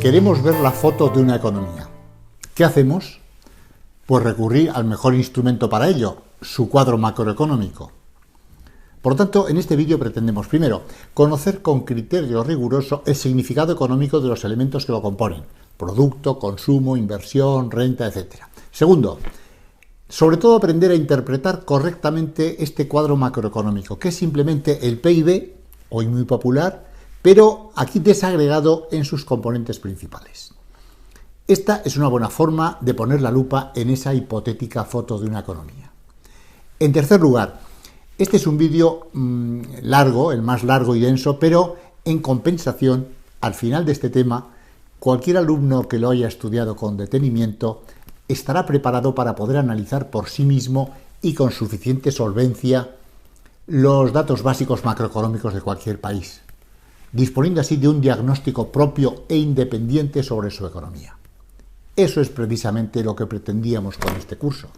Queremos ver la foto de una economía. ¿Qué hacemos? Pues recurrir al mejor instrumento para ello, su cuadro macroeconómico. Por lo tanto, en este vídeo pretendemos, primero, conocer con criterio riguroso el significado económico de los elementos que lo componen: producto, consumo, inversión, renta, etc. Segundo, sobre todo aprender a interpretar correctamente este cuadro macroeconómico, que es simplemente el PIB, hoy muy popular, pero aquí desagregado en sus componentes principales. Esta es una buena forma de poner la lupa en esa hipotética foto de una economía. En tercer lugar, este es un vídeo largo, el más largo y denso, pero en compensación, al final de este tema, cualquier alumno que lo haya estudiado con detenimiento estará preparado para poder analizar por sí mismo y con suficiente solvencia los datos básicos macroeconómicos de cualquier país, disponiendo así de un diagnóstico propio e independiente sobre su economía. Eso es precisamente lo que pretendíamos con este curso.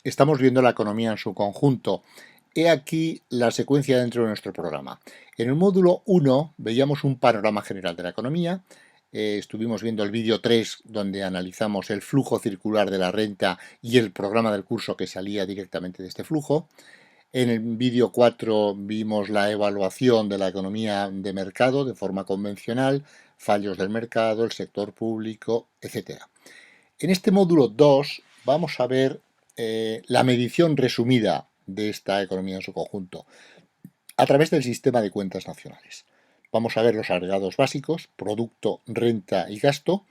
Estamos viendo la economía en su conjunto. He aquí la secuencia dentro de nuestro programa. En el módulo 1 veíamos un panorama general de la economía. Estuvimos viendo el vídeo 3, donde analizamos el flujo circular de la renta y el programa del curso que salía directamente de este flujo. En el vídeo 4 vimos la evaluación de la economía de mercado de forma convencional, fallos del mercado, el sector público, etc. En este módulo 2 vamos a ver la medición resumida de esta economía en su conjunto a través del sistema de cuentas nacionales. Vamos a ver los agregados básicos: producto, renta y gasto.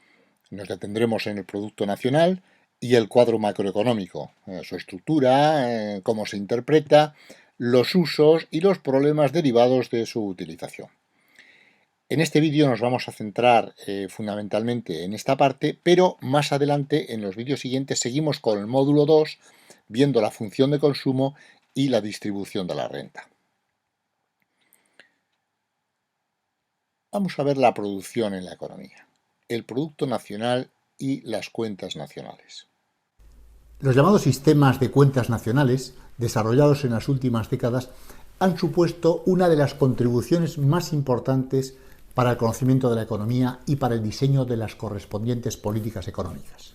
Nos detendremos en el producto nacional y el cuadro macroeconómico, su estructura, cómo se interpreta, los usos y los problemas derivados de su utilización. En este vídeo nos vamos a centrar fundamentalmente en esta parte, pero más adelante, en los vídeos siguientes, seguimos con el módulo 2, viendo la función de consumo y la distribución de la renta. Vamos a ver la producción en la economía, el producto nacional y las cuentas nacionales. Los llamados sistemas de cuentas nacionales, desarrollados en las últimas décadas, han supuesto una de las contribuciones más importantes para el conocimiento de la economía y para el diseño de las correspondientes políticas económicas.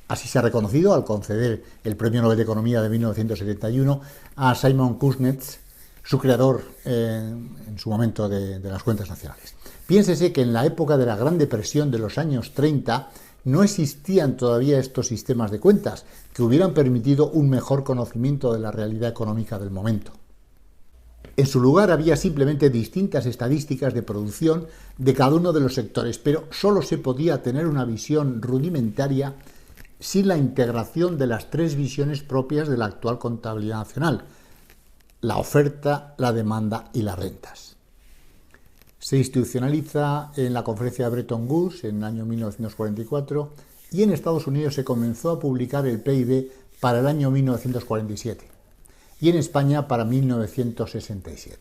Así se ha reconocido al conceder el Premio Nobel de Economía de 1971 a Simon Kuznets, su creador en su momento de las cuentas nacionales. Piénsese que en la época de la Gran Depresión de los años 30 no existían todavía estos sistemas de cuentas que hubieran permitido un mejor conocimiento de la realidad económica del momento. En su lugar había simplemente distintas estadísticas de producción de cada uno de los sectores, pero solo se podía tener una visión rudimentaria sin la integración de las tres visiones propias de la actual contabilidad nacional: la oferta, la demanda y las rentas. Se institucionaliza en la conferencia de Bretton Woods en el año 1944 y en Estados Unidos se comenzó a publicar el PIB para el año 1947. Y en España para 1967.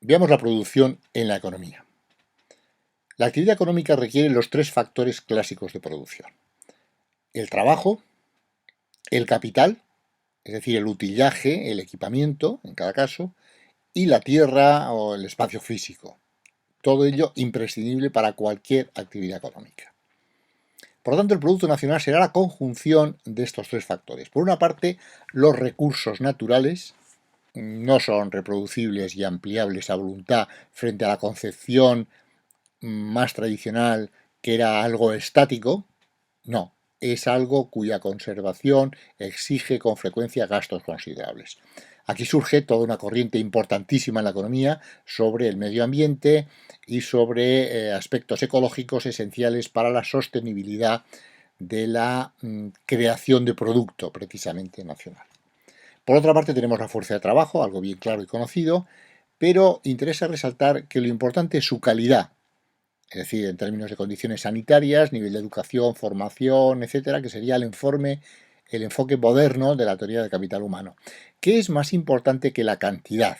Veamos la producción en la economía. La actividad económica requiere los tres factores clásicos de producción: el trabajo, el capital, es decir, el utillaje, el equipamiento en cada caso, y la tierra o el espacio físico. Todo ello imprescindible para cualquier actividad económica. Por lo tanto, el Producto Nacional será la conjunción de estos tres factores. Por una parte, los recursos naturales no son reproducibles y ampliables a voluntad frente a la concepción más tradicional, que era algo estático. No, es algo cuya conservación exige con frecuencia gastos considerables. Aquí surge toda una corriente importantísima en la economía sobre el medio ambiente y sobre aspectos ecológicos esenciales para la sostenibilidad de la creación de producto precisamente nacional. Por otra parte, tenemos la fuerza de trabajo, algo bien claro y conocido, pero interesa resaltar que lo importante es su calidad, es decir, en términos de condiciones sanitarias, nivel de educación, formación, etcétera, que sería el enfoque moderno de la teoría del capital humano. ¿Qué es más importante que la cantidad?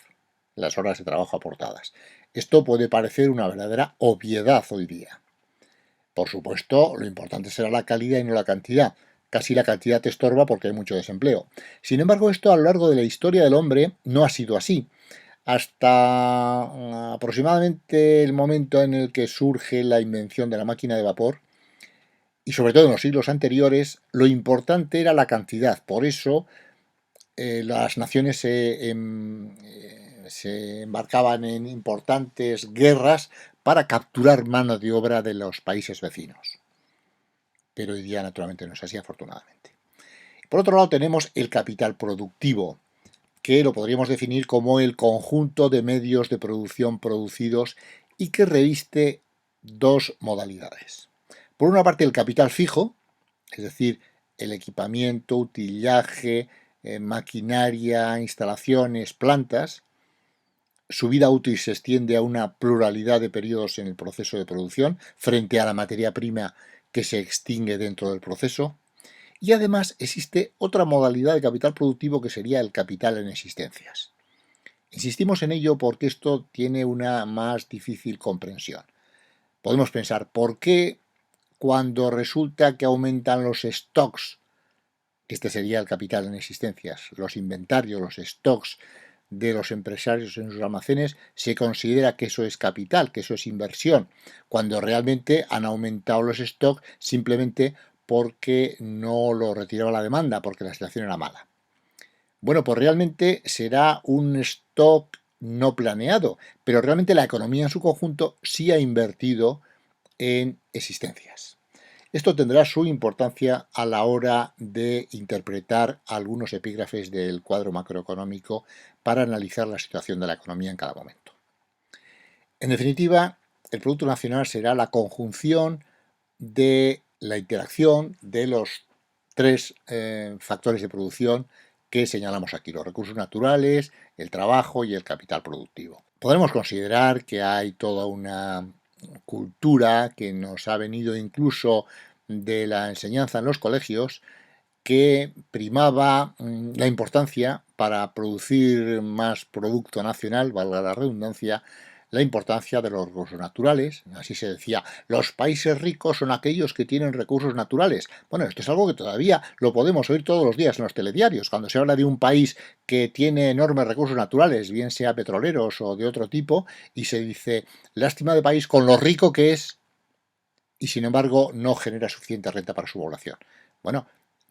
Las horas de trabajo aportadas. Esto puede parecer una verdadera obviedad hoy día. Por supuesto, lo importante será la calidad y no la cantidad. Casi la cantidad te estorba porque hay mucho desempleo. Sin embargo, esto a lo largo de la historia del hombre no ha sido así. Hasta aproximadamente el momento en el que surge la invención de la máquina de vapor, y sobre todo en los siglos anteriores, lo importante era la cantidad. Por eso las naciones se embarcaban en importantes guerras para capturar mano de obra de los países vecinos. Pero hoy día, naturalmente, no es así, afortunadamente. Por otro lado, tenemos el capital productivo, que lo podríamos definir como el conjunto de medios de producción producidos y que reviste dos modalidades. Por una parte, el capital fijo, es decir, el equipamiento, utillaje, maquinaria, instalaciones, plantas. Su vida útil se extiende a una pluralidad de periodos en el proceso de producción frente a la materia prima que se extingue dentro del proceso. Y además existe otra modalidad de capital productivo que sería el capital en existencias. Insistimos en ello porque esto tiene una más difícil comprensión. Podemos pensar, ¿por qué cuando resulta que aumentan los stocks, este sería el capital en existencias, los inventarios, los stocks de los empresarios en sus almacenes, se considera que eso es capital, que eso es inversión, cuando realmente han aumentado los stocks simplemente porque no lo retiraba la demanda, porque la situación era mala? Bueno, pues realmente será un stock no planeado, pero realmente la economía en su conjunto sí ha invertido en existencias. Esto tendrá su importancia a la hora de interpretar algunos epígrafes del cuadro macroeconómico para analizar la situación de la economía en cada momento. En definitiva, el Producto Nacional será la conjunción de la interacción de los tres factores de producción que señalamos aquí: los recursos naturales, el trabajo y el capital productivo. Podremos considerar que hay toda una cultura que nos ha venido incluso de la enseñanza en los colegios, que primaba la importancia, para producir más producto nacional, valga la redundancia, la importancia de los recursos naturales. Así se decía, los países ricos son aquellos que tienen recursos naturales. Bueno, esto es algo que todavía lo podemos oír todos los días en los telediarios, cuando se habla de un país que tiene enormes recursos naturales, bien sea petroleros o de otro tipo, y se dice, lástima de país con lo rico que es, y sin embargo no genera suficiente renta para su población. Bueno,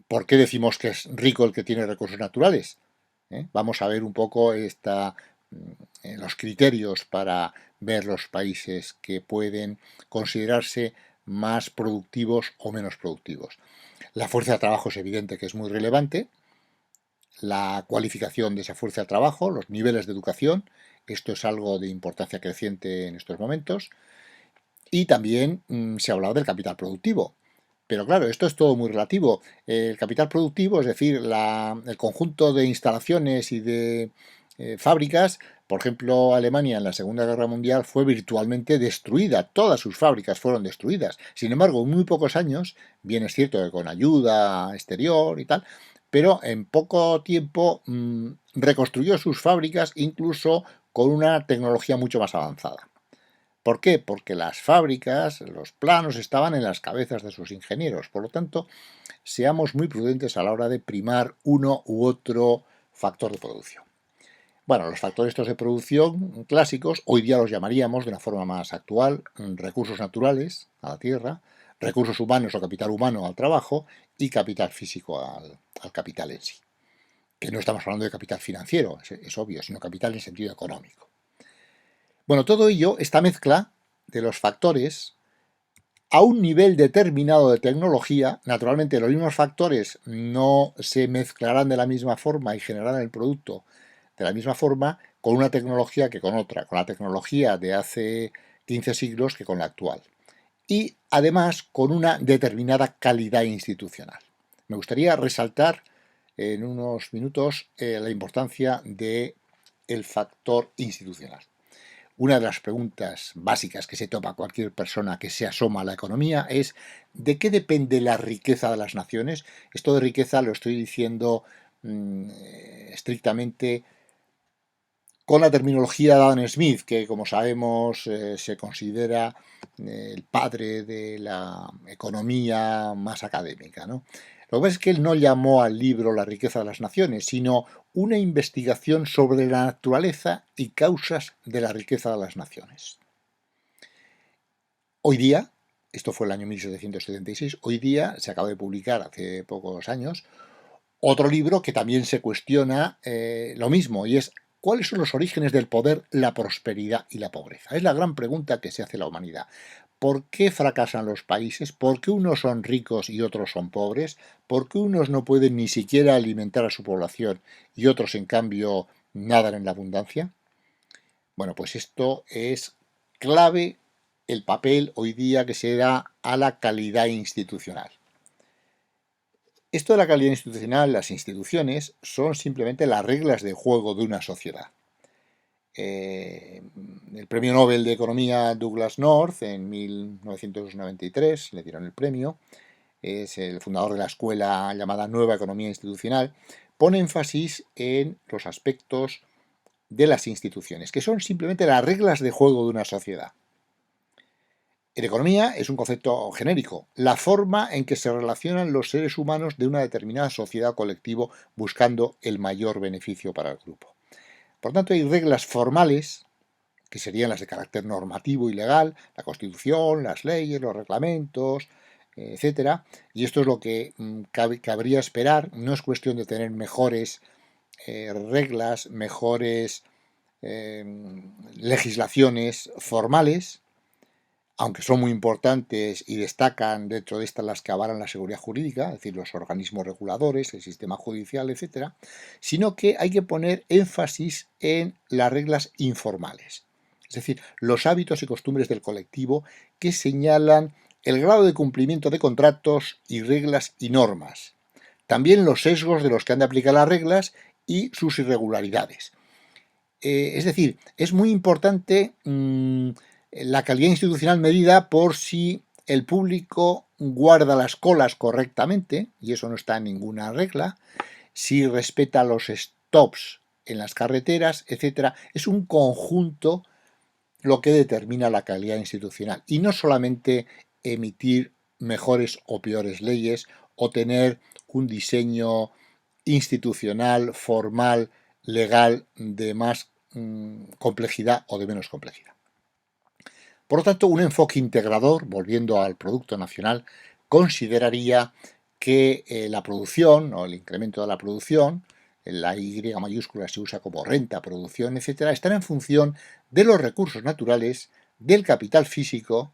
¿por qué decimos que es rico el que tiene recursos naturales? Vamos a ver un poco los criterios para ver los países que pueden considerarse más productivos o menos productivos. La fuerza de trabajo es evidente que es muy relevante, la cualificación de esa fuerza de trabajo, los niveles de educación, esto es algo de importancia creciente en estos momentos, y también se ha hablado del capital productivo. Pero claro, esto es todo muy relativo. El capital productivo, es decir, el conjunto de instalaciones y de fábricas, por ejemplo, Alemania en la Segunda Guerra Mundial fue virtualmente destruida, todas sus fábricas fueron destruidas. Sin embargo, en muy pocos años, bien es cierto que con ayuda exterior y tal, pero en poco tiempo reconstruyó sus fábricas incluso con una tecnología mucho más avanzada. ¿Por qué? Porque las fábricas, los planos estaban en las cabezas de sus ingenieros. Por lo tanto, seamos muy prudentes a la hora de primar uno u otro factor de producción. Bueno, los factores estos de producción clásicos, hoy día los llamaríamos de una forma más actual recursos naturales a la tierra, recursos humanos o capital humano al trabajo y capital físico al capital en sí. Que no estamos hablando de capital financiero, es obvio, sino capital en sentido económico. Bueno, todo ello, esta mezcla de los factores, a un nivel determinado de tecnología, naturalmente los mismos factores no se mezclarán de la misma forma y generarán el producto de la misma forma con una tecnología que con otra, con la tecnología de hace 15 siglos que con la actual. Y además con una determinada calidad institucional. Me gustaría resaltar en unos minutos la importancia del factor institucional. Una de las preguntas básicas que se topa cualquier persona que se asoma a la economía es: ¿de qué depende la riqueza de las naciones? Esto de riqueza lo estoy diciendo estrictamente con la terminología de Adam Smith, que como sabemos se considera el padre de la economía más académica, ¿no? Lo que pasa es que él no llamó al libro La riqueza de las naciones, sino una investigación sobre la naturaleza y causas de la riqueza de las naciones. Hoy día, esto fue el año 1776, hoy día se acaba de publicar hace pocos años otro libro que también se cuestiona lo mismo, y es ¿cuáles son los orígenes del poder, la prosperidad y la pobreza? Es la gran pregunta que se hace la humanidad. ¿Por qué fracasan los países? ¿Por qué unos son ricos y otros son pobres? ¿Por qué unos no pueden ni siquiera alimentar a su población y otros, en cambio, nadan en la abundancia? Bueno, pues esto es clave el papel hoy día que se da a la calidad institucional. Esto de la calidad institucional, las instituciones, son simplemente las reglas de juego de una sociedad. El premio Nobel de Economía Douglas North en 1993, le dieron el premio, es el fundador de la escuela llamada Nueva Economía Institucional, pone énfasis en los aspectos de las instituciones, que son simplemente las reglas de juego de una sociedad. En economía es un concepto genérico, la forma en que se relacionan los seres humanos de una determinada sociedad o colectivo buscando el mayor beneficio para el grupo. Por tanto, hay reglas formales, que serían las de carácter normativo y legal, la Constitución, las leyes, los reglamentos, etcétera, y esto es lo que cabría esperar. No es cuestión de tener mejores reglas, mejores legislaciones formales, aunque son muy importantes y destacan dentro de estas las que avalan la seguridad jurídica, es decir, los organismos reguladores, el sistema judicial, etcétera, sino que hay que poner énfasis en las reglas informales, es decir, los hábitos y costumbres del colectivo que señalan el grado de cumplimiento de contratos y reglas y normas, también los sesgos de los que han de aplicar las reglas y sus irregularidades. Es decir, es muy importante la calidad institucional medida por si el público guarda las colas correctamente, y eso no está en ninguna regla, si respeta los stops en las carreteras, etcétera. Es un conjunto lo que determina la calidad institucional, y no solamente emitir mejores o peores leyes o tener un diseño institucional, formal, legal de más complejidad o de menos complejidad. Por lo tanto, un enfoque integrador, volviendo al Producto Nacional, consideraría que la producción o el incremento de la producción, la Y mayúscula se usa como renta, producción, etcétera, están en función de los recursos naturales, del capital físico,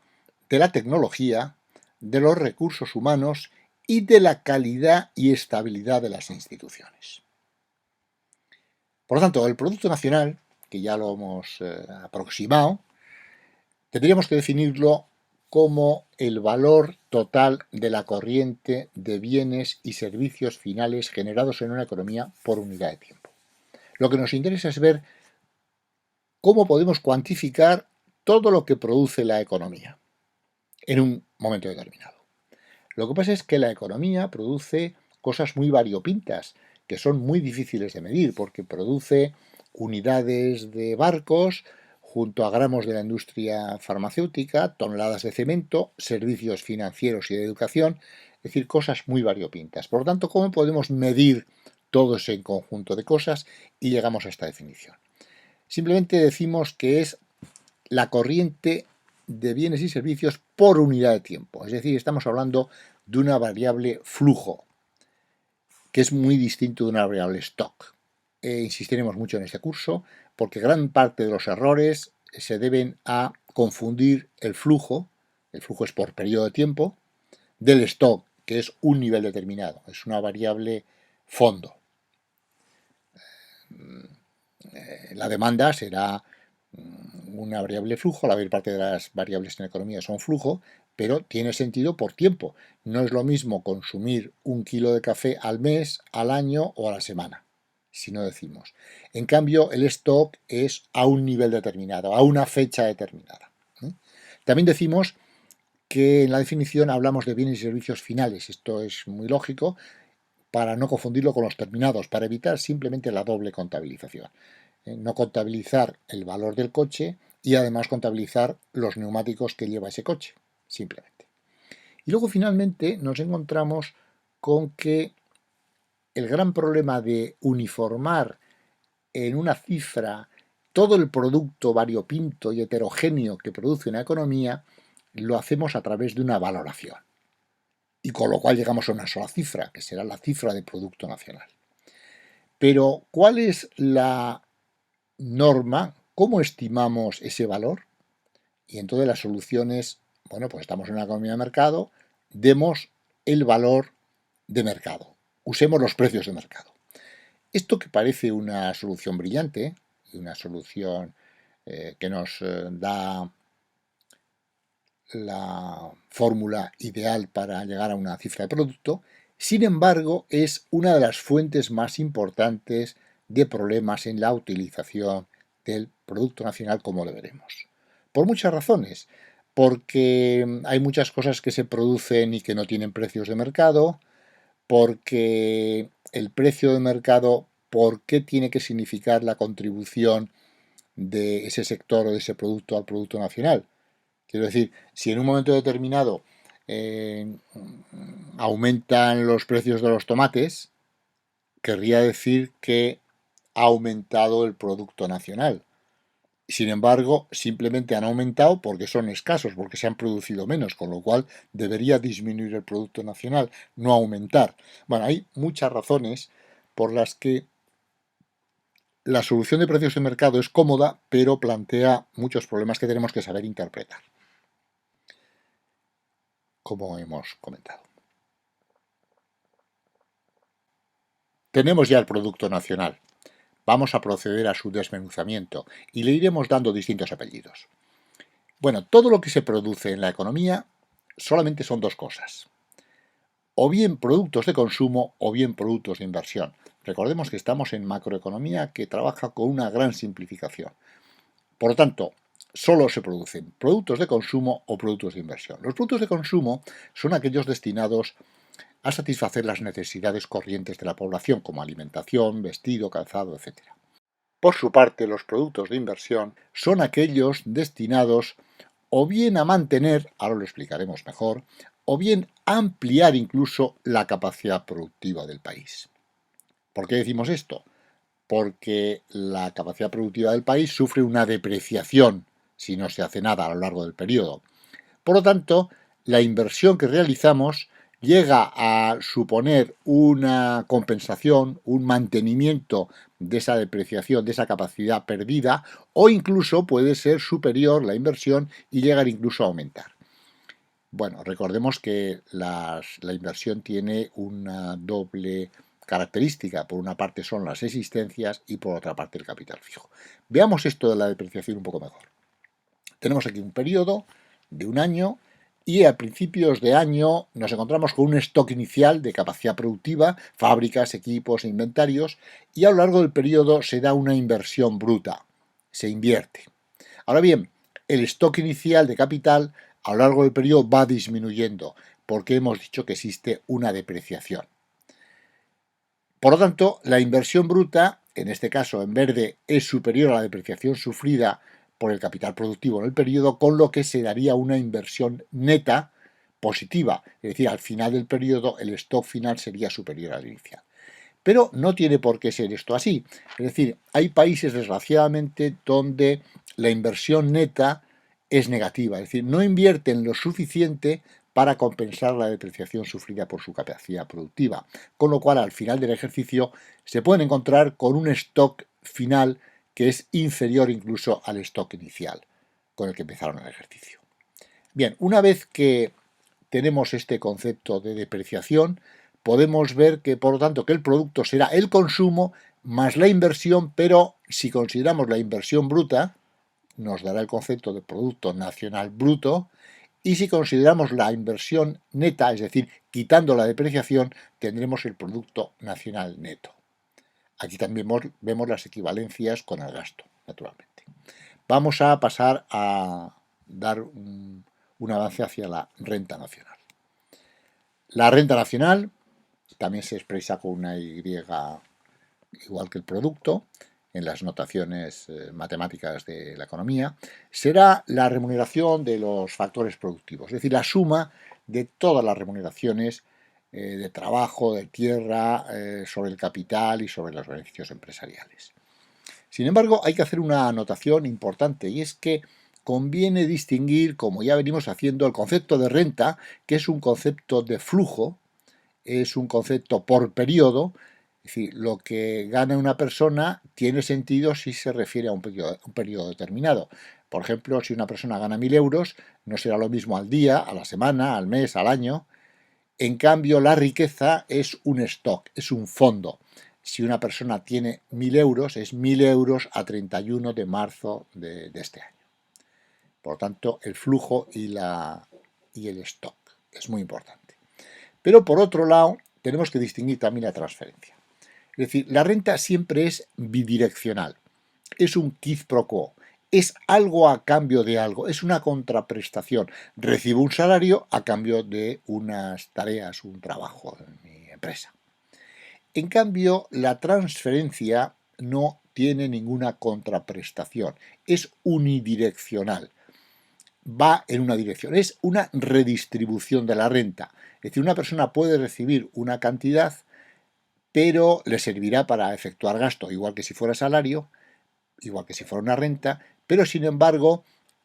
de la tecnología, de los recursos humanos y de la calidad y estabilidad de las instituciones. Por lo tanto, el Producto Nacional, que ya lo hemos aproximado, tendríamos que definirlo como el valor total de la corriente de bienes y servicios finales generados en una economía por unidad de tiempo. Lo que nos interesa es ver cómo podemos cuantificar todo lo que produce la economía en un momento determinado. Lo que pasa es que la economía produce cosas muy variopintas, que son muy difíciles de medir, porque produce unidades de barcos junto a gramos de la industria farmacéutica, toneladas de cemento, servicios financieros y de educación, es decir, cosas muy variopintas. Por lo tanto, ¿cómo podemos medir todo ese conjunto de cosas y llegamos a esta definición? Simplemente decimos que es la corriente de bienes y servicios por unidad de tiempo. Es decir, estamos hablando de una variable flujo, que es muy distinto de una variable stock. Insistiremos mucho en este curso, porque gran parte de los errores se deben a confundir el flujo es por periodo de tiempo, del stock, que es un nivel determinado, es una variable fondo. La demanda será una variable flujo, la mayor parte de las variables en economía son flujo, pero tiene sentido por tiempo. No es lo mismo consumir 1 kilo de café al mes, al año o a la semana, si no decimos. En cambio, el stock es a un nivel determinado, a una fecha determinada. También decimos que en la definición hablamos de bienes y servicios finales. Esto es muy lógico para no confundirlo con los terminados, para evitar simplemente la doble contabilización. No contabilizar el valor del coche y además contabilizar los neumáticos que lleva ese coche, simplemente. Y luego finalmente nos encontramos con que el gran problema de uniformar en una cifra todo el producto variopinto y heterogéneo que produce una economía, lo hacemos a través de una valoración. Y con lo cual llegamos a una sola cifra, que será la cifra de Producto Nacional. Pero, ¿cuál es la norma? ¿Cómo estimamos ese valor? Y entonces la solución es, bueno, pues estamos en una economía de mercado, demos el valor de mercado, usemos los precios de mercado. Esto que parece una solución brillante, y una solución que nos da la fórmula ideal para llegar a una cifra de producto, sin embargo, es una de las fuentes más importantes de problemas en la utilización del Producto Nacional como lo veremos. Por muchas razones, porque hay muchas cosas que se producen y que no tienen precios de mercado, porque el precio de mercado, ¿por qué tiene que significar la contribución de ese sector o de ese producto al Producto Nacional? Quiero decir, si en un momento determinado aumentan los precios de los tomates, querría decir que ha aumentado el Producto Nacional. Sin embargo, simplemente han aumentado porque son escasos, porque se han producido menos, con lo cual debería disminuir el Producto Nacional, no aumentar. Bueno, hay muchas razones por las que la solución de precios de mercado es cómoda, pero plantea muchos problemas que tenemos que saber interpretar, como hemos comentado. Tenemos ya el Producto Nacional. Vamos a proceder a su desmenuzamiento y le iremos dando distintos apellidos. Bueno, todo lo que se produce en la economía solamente son dos cosas. O bien productos de consumo o bien productos de inversión. Recordemos que estamos en macroeconomía que trabaja con una gran simplificación. Por lo tanto, solo se producen productos de consumo o productos de inversión. Los productos de consumo son aquellos destinados a satisfacer las necesidades corrientes de la población, como alimentación, vestido, calzado, etc. Por su parte, los productos de inversión son aquellos destinados o bien a mantener, ahora lo explicaremos mejor, o bien a ampliar incluso la capacidad productiva del país. ¿Por qué decimos esto? Porque la capacidad productiva del país sufre una depreciación si no se hace nada a lo largo del periodo. Por lo tanto, la inversión que realizamos llega a suponer una compensación, un mantenimiento de esa depreciación, de esa capacidad perdida, o incluso puede ser superior la inversión y llegar incluso a aumentar. Bueno, recordemos que la inversión tiene una doble característica. Por una parte son las existencias y por otra parte el capital fijo. Veamos esto de la depreciación un poco mejor. Tenemos aquí un periodo de un año y a principios de año nos encontramos con un stock inicial de capacidad productiva, fábricas, equipos e inventarios, y a lo largo del periodo se da una inversión bruta, se invierte. Ahora bien, el stock inicial de capital a lo largo del periodo va disminuyendo, porque hemos dicho que existe una depreciación. Por lo tanto, la inversión bruta, en este caso en verde, es superior a la depreciación sufrida por el capital productivo en el periodo, con lo que se daría una inversión neta positiva. Es decir, al final del periodo el stock final sería superior al inicial. Pero no tiene por qué ser esto así. Es decir, hay países, desgraciadamente, donde la inversión neta es negativa. Es decir, no invierten lo suficiente para compensar la depreciación sufrida por su capacidad productiva. Con lo cual, al final del ejercicio, se pueden encontrar con un stock final que es inferior incluso al stock inicial con el que empezaron el ejercicio. Bien, una vez que tenemos este concepto de depreciación, podemos ver que, por lo tanto, que el producto será el consumo más la inversión, pero si consideramos la inversión bruta, nos dará el concepto de Producto Nacional Bruto, y si consideramos la inversión neta, es decir, quitando la depreciación, tendremos el Producto Nacional Neto. Aquí también vemos las equivalencias con el gasto, naturalmente. Vamos a pasar a dar un avance hacia la renta nacional. La renta nacional también se expresa con una Y igual que el producto en las notaciones matemáticas de la economía, será la remuneración de los factores productivos, es decir, la suma de todas las remuneraciones de trabajo, de tierra, sobre el capital y sobre los beneficios empresariales. Sin embargo, hay que hacer una anotación importante, y es que conviene distinguir, como ya venimos haciendo, el concepto de renta, que es un concepto de flujo, es un concepto por periodo. Es decir, lo que gana una persona tiene sentido si se refiere a un periodo determinado. Por ejemplo, si una persona gana 1.000 euros, no será lo mismo al día, a la semana, al mes, al año. En cambio, la riqueza es un stock, es un fondo. Si una persona tiene 1.000 euros, es 1.000 euros a 31 de marzo de este año. Por lo tanto, el flujo y el stock es muy importante. Pero por otro lado, tenemos que distinguir también la transferencia. Es decir, la renta siempre es bidireccional, es un quid pro quo, es algo a cambio de algo, es una contraprestación. Recibo un salario a cambio de unas tareas, un trabajo en mi empresa. En cambio, la transferencia no tiene ninguna contraprestación, es unidireccional, va en una dirección, es una redistribución de la renta. Es decir, una persona puede recibir una cantidad, pero le servirá para efectuar gasto, igual que si fuera salario, igual que si fuera una renta, pero sin embargo,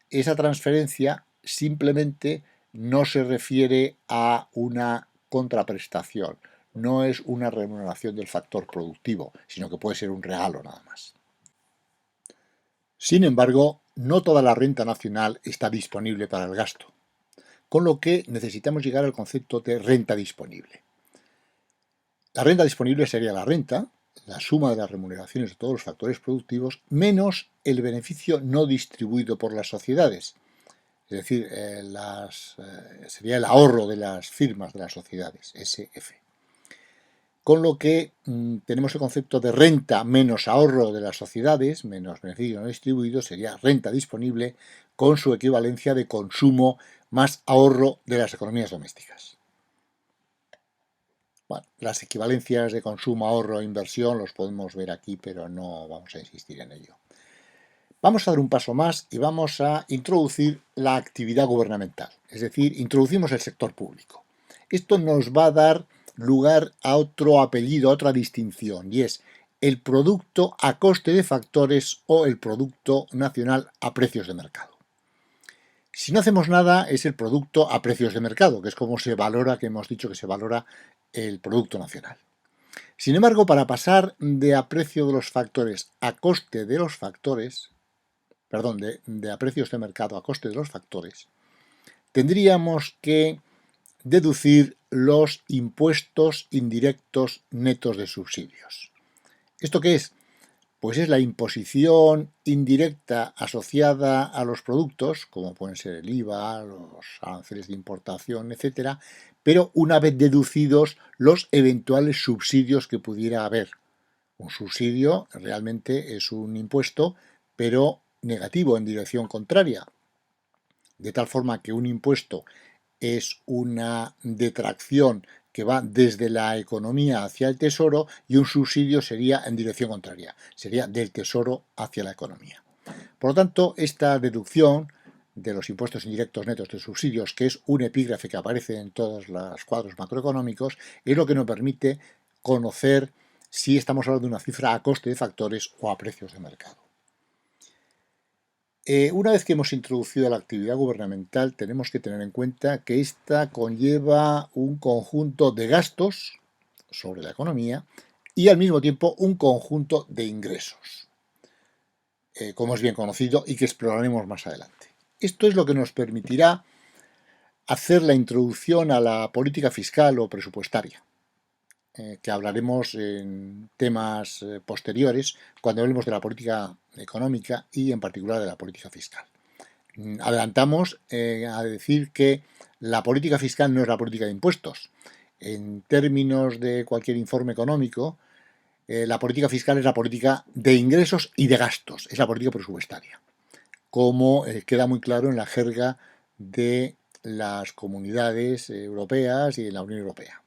esa transferencia simplemente no se refiere a una contraprestación, no es una remuneración del factor productivo, sino que puede ser un regalo nada más. Sin embargo, no toda la renta nacional está disponible para el gasto, con lo que necesitamos llegar al concepto de renta disponible. La renta disponible sería la renta, la suma de las remuneraciones de todos los factores productivos, menos el beneficio no distribuido por las sociedades. Es decir, sería el ahorro de las firmas de las sociedades, SF. Con lo que tenemos el concepto de renta menos ahorro de las sociedades, menos beneficio no distribuido, sería renta disponible con su equivalencia de consumo más ahorro de las economías domésticas. Bueno, las equivalencias de consumo, ahorro e inversión los podemos ver aquí, pero no vamos a insistir en ello. Vamos a dar un paso más y vamos a introducir la actividad gubernamental, es decir, introducimos el sector público. Esto nos va a dar lugar a otro apellido, a otra distinción, y es el producto a coste de factores o el producto nacional a precios de mercado. Si no hacemos nada, es el producto a precios de mercado, que es como se valora, que hemos dicho que se valora el producto nacional. Sin embargo, para pasar de a precio de los factores a coste de los factores, perdón, de a precios de mercado a coste de los factores, tendríamos que deducir los impuestos indirectos netos de subsidios. ¿Esto qué es? Pues es la imposición indirecta asociada a los productos, como pueden ser el IVA, los aranceles de importación, etcétera, pero una vez deducidos los eventuales subsidios que pudiera haber. Un subsidio realmente es un impuesto, pero negativo, en dirección contraria, de tal forma que un impuesto es una detracción que va desde la economía hacia el tesoro y un subsidio sería en dirección contraria, sería del tesoro hacia la economía. Por lo tanto, esta deducción de los impuestos indirectos netos de subsidios, que es un epígrafe que aparece en todos los cuadros macroeconómicos, es lo que nos permite conocer si estamos hablando de una cifra a coste de factores o a precios de mercado. Una vez que hemos introducido la actividad gubernamental, tenemos que tener en cuenta que esta conlleva un conjunto de gastos sobre la economía y al mismo tiempo un conjunto de ingresos, como es bien conocido y que exploraremos más adelante. Esto es lo que nos permitirá hacer la introducción a la política fiscal o presupuestaria, que hablaremos en temas posteriores cuando hablemos de la política económica y en particular de la política fiscal. Adelantamos a decir que la política fiscal no es la política de impuestos. En términos de cualquier informe económico, la política fiscal es la política de ingresos y de gastos, es la política presupuestaria, como queda muy claro en la jerga de las comunidades europeas y en la Unión Europea.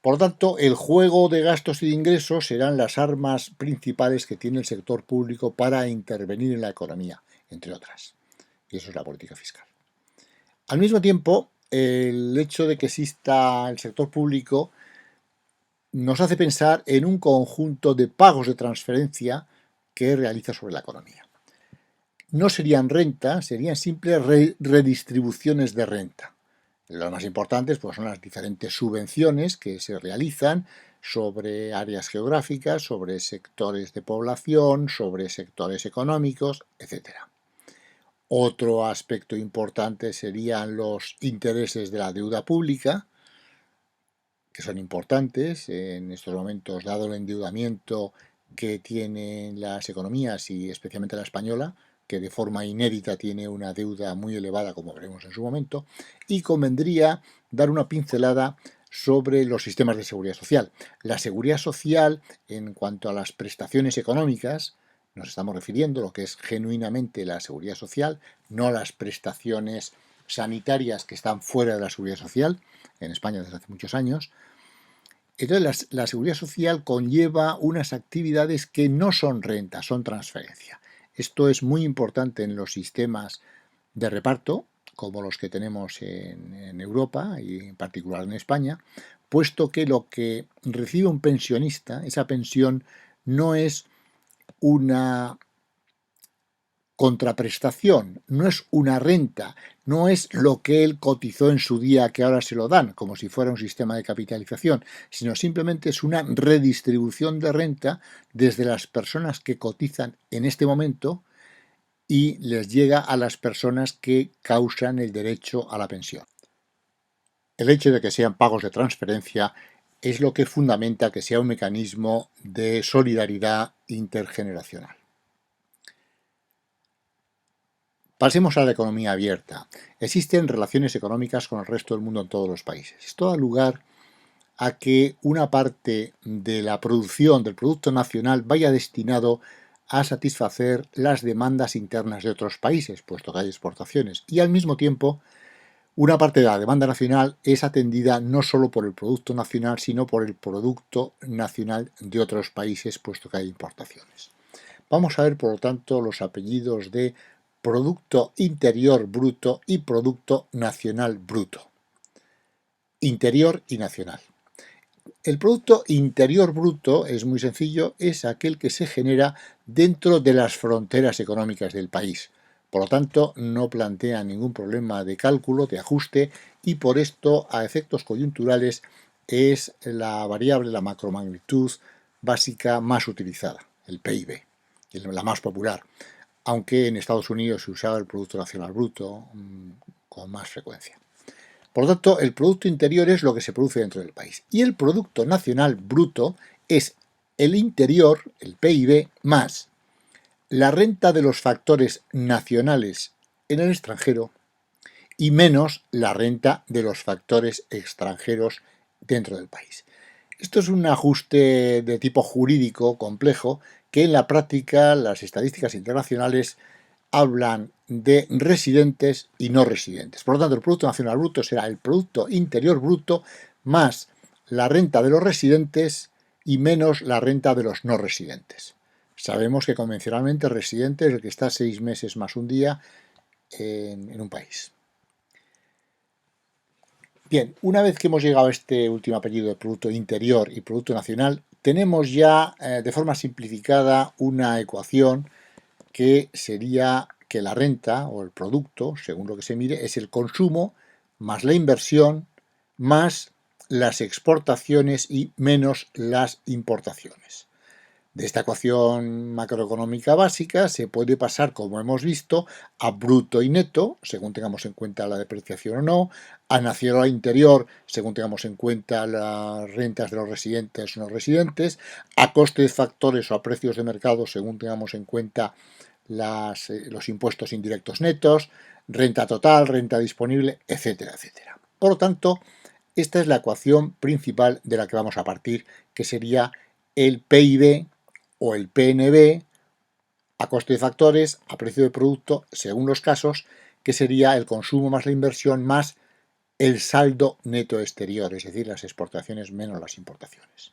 Por lo tanto, el juego de gastos y de ingresos serán las armas principales que tiene el sector público para intervenir en la economía, entre otras. Y eso es la política fiscal. Al mismo tiempo, el hecho de que exista el sector público nos hace pensar en un conjunto de pagos de transferencia que realiza sobre la economía. No serían rentas, serían simples redistribuciones de renta. Lo más importantes pues, son las diferentes subvenciones que se realizan sobre áreas geográficas, sobre sectores de población, sobre sectores económicos, etc. Otro aspecto importante serían los intereses de la deuda pública, que son importantes en estos momentos, dado el endeudamiento que tienen las economías y especialmente la española, que de forma inédita tiene una deuda muy elevada, como veremos en su momento, y convendría dar una pincelada sobre los sistemas de seguridad social. La seguridad social, en cuanto a las prestaciones económicas, nos estamos refiriendo a lo que es genuinamente la seguridad social, no las prestaciones sanitarias que están fuera de la seguridad social, en España desde hace muchos años. Entonces, la seguridad social conlleva unas actividades que no son renta, son transferencia. Esto es muy importante en los sistemas de reparto, como los que tenemos en Europa y en particular en España, puesto que lo que recibe un pensionista, esa pensión, no es una contraprestación, no es una renta, no es lo que él cotizó en su día que ahora se lo dan, como si fuera un sistema de capitalización, sino simplemente es una redistribución de renta desde las personas que cotizan en este momento y les llega a las personas que causan el derecho a la pensión. El hecho de que sean pagos de transferencia es lo que fundamenta que sea un mecanismo de solidaridad intergeneracional. Pasemos a la economía abierta. Existen relaciones económicas con el resto del mundo en todos los países. Esto da lugar a que una parte de la producción del Producto Nacional vaya destinado a satisfacer las demandas internas de otros países, puesto que hay exportaciones. Y al mismo tiempo, una parte de la demanda nacional es atendida no solo por el Producto Nacional, sino por el Producto Nacional de otros países, puesto que hay importaciones. Vamos a ver, por lo tanto, los apellidos de Producto Interior Bruto y Producto Nacional Bruto. Interior y nacional. El Producto Interior Bruto es muy sencillo, es aquel que se genera dentro de las fronteras económicas del país. Por lo tanto, no plantea ningún problema de cálculo, de ajuste, y por esto, a efectos coyunturales, es la variable, la macromagnitud básica más utilizada, el PIB, la más popular, aunque en Estados Unidos se usaba el Producto Nacional Bruto con más frecuencia. Por lo tanto, el Producto Interior es lo que se produce dentro del país. Y el Producto Nacional Bruto es el interior, el PIB, más la renta de los factores nacionales en el extranjero y menos la renta de los factores extranjeros dentro del país. Esto es un ajuste de tipo jurídico complejo que en la práctica las estadísticas internacionales hablan de residentes y no residentes. Por lo tanto, el Producto Nacional Bruto será el Producto Interior Bruto más la renta de los residentes y menos la renta de los no residentes. Sabemos que convencionalmente residente es el que está 6 meses más un día en un país. Bien, una vez que hemos llegado a este último apellido de Producto Interior y Producto Nacional, tenemos ya de forma simplificada una ecuación que sería que la renta o el producto, según lo que se mire, es el consumo más la inversión más las exportaciones y menos las importaciones. De esta ecuación macroeconómica básica se puede pasar, como hemos visto, a bruto y neto, según tengamos en cuenta la depreciación o no, a nacional interior, según tengamos en cuenta las rentas de los residentes o no residentes, a coste de factores o a precios de mercado, según tengamos en cuenta los impuestos indirectos netos, renta total, renta disponible, etcétera, etcétera. Por lo tanto, esta es la ecuación principal de la que vamos a partir, que sería el PIB o el PNB a coste de factores, a precio de producto, según los casos, que sería el consumo más la inversión más el saldo neto exterior, es decir, las exportaciones menos las importaciones.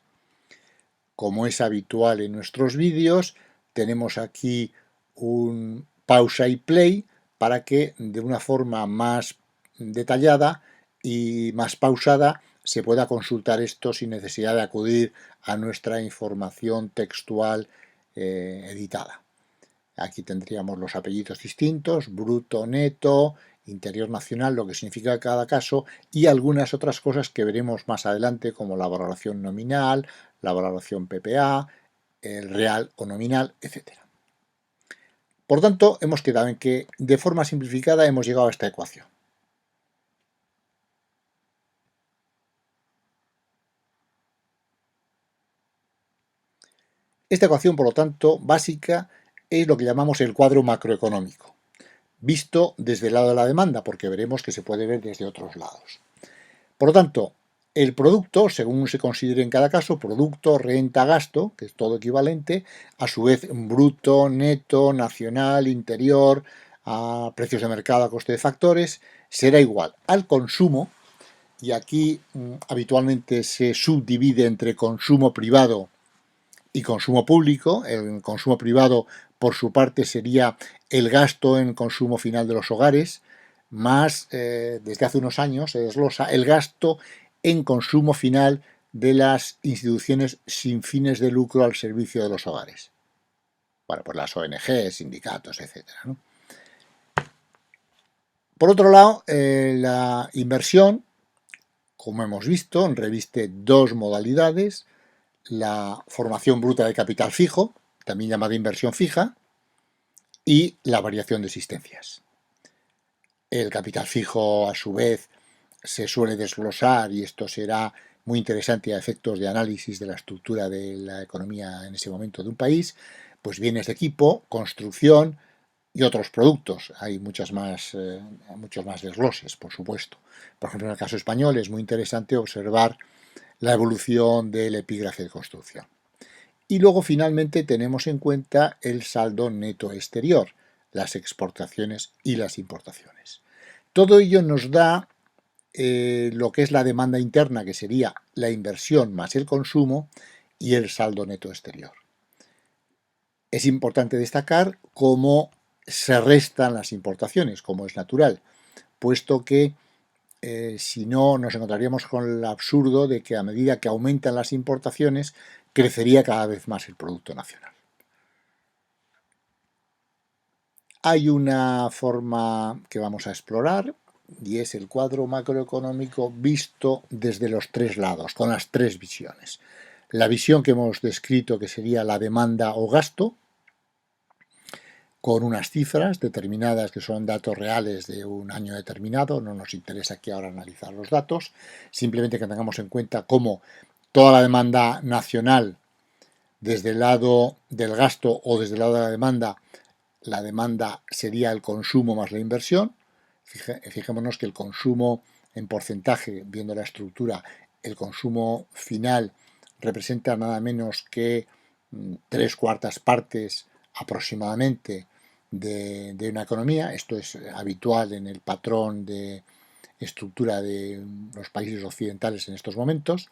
Como es habitual en nuestros vídeos, tenemos aquí un pausa y play para que de una forma más detallada y más pausada se pueda consultar esto sin necesidad de acudir a nuestra información textual editada. Aquí tendríamos los apellidos distintos, bruto, neto, interior nacional, lo que significa cada caso, y algunas otras cosas que veremos más adelante, como la valoración nominal, la valoración PPA, el real o nominal, etc. Por tanto, hemos quedado en que de forma simplificada hemos llegado a esta ecuación. Esta ecuación, por lo tanto, básica, es lo que llamamos el cuadro macroeconómico, visto desde el lado de la demanda, porque veremos que se puede ver desde otros lados. Por lo tanto, el producto, según se considere en cada caso, producto, renta, gasto, que es todo equivalente, a su vez bruto, neto, nacional, interior, a precios de mercado, a coste de factores, será igual al consumo, y aquí habitualmente se subdivide entre consumo privado y consumo público. El consumo privado, por su parte, sería el gasto en consumo final de los hogares, más, desde hace unos años, se desglosa el gasto en consumo final de las instituciones sin fines de lucro al servicio de los hogares. Bueno, pues las ONG, sindicatos, etc., ¿no? Por otro lado, la inversión, como hemos visto, reviste dos modalidades: la formación bruta de capital fijo, también llamada inversión fija, y la variación de existencias. El capital fijo, a su vez, se suele desglosar, y esto será muy interesante a efectos de análisis de la estructura de la economía en ese momento de un país, pues bienes de equipo, construcción y otros productos. Hay muchos más desgloses, por supuesto. Por ejemplo, en el caso español es muy interesante observar la evolución del epígrafe de construcción. Y luego finalmente tenemos en cuenta el saldo neto exterior, las exportaciones y las importaciones. Todo ello nos da lo que es la demanda interna, que sería la inversión más el consumo, y el saldo neto exterior. Es importante destacar cómo se restan las importaciones, como es natural, puesto que si no, nos encontraríamos con el absurdo de que a medida que aumentan las importaciones, crecería cada vez más el Producto Nacional. Hay una forma que vamos a explorar, y es el cuadro macroeconómico visto desde los tres lados, con las tres visiones. La visión que hemos descrito, que sería la demanda o gasto, con unas cifras determinadas que son datos reales de un año determinado. No nos interesa aquí ahora analizar los datos, simplemente que tengamos en cuenta cómo toda la demanda nacional, desde el lado del gasto o desde el lado de la demanda sería el consumo más la inversión. Fijémonos que el consumo en porcentaje, viendo la estructura, el consumo final representa nada menos que 3/4 partes aproximadamente de una economía. Esto es habitual en el patrón de estructura de los países occidentales en estos momentos.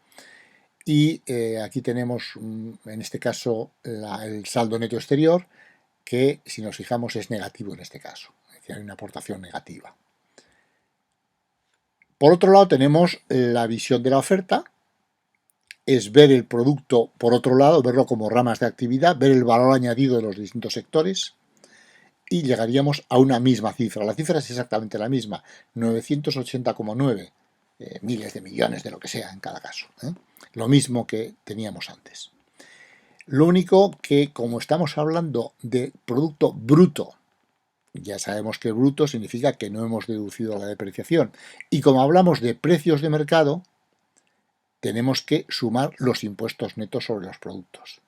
Y aquí tenemos, en este caso, el saldo neto exterior, que, si nos fijamos, es negativo en este caso. Es decir, hay una aportación negativa. Por otro lado, tenemos la visión de la oferta, es ver el producto por otro lado, verlo como ramas de actividad, ver el valor añadido de los distintos sectores, y llegaríamos a una misma cifra. La cifra es exactamente la misma, 980,9 miles de millones de lo que sea en cada caso. Lo mismo que teníamos antes. Lo único que, como estamos hablando de producto bruto, ya sabemos que bruto significa que no hemos deducido la depreciación. Y como hablamos de precios de mercado, tenemos que sumar los impuestos netos sobre los productos.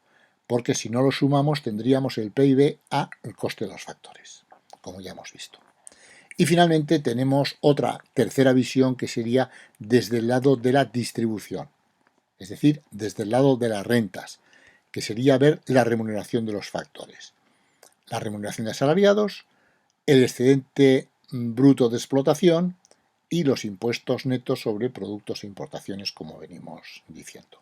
Porque si no lo sumamos, tendríamos el PIB a el coste de los factores, como ya hemos visto. Y finalmente tenemos otra tercera visión, que sería desde el lado de la distribución, es decir, desde el lado de las rentas, que sería ver la remuneración de los factores. La remuneración de asalariados, el excedente bruto de explotación y los impuestos netos sobre productos e importaciones, como venimos diciendo.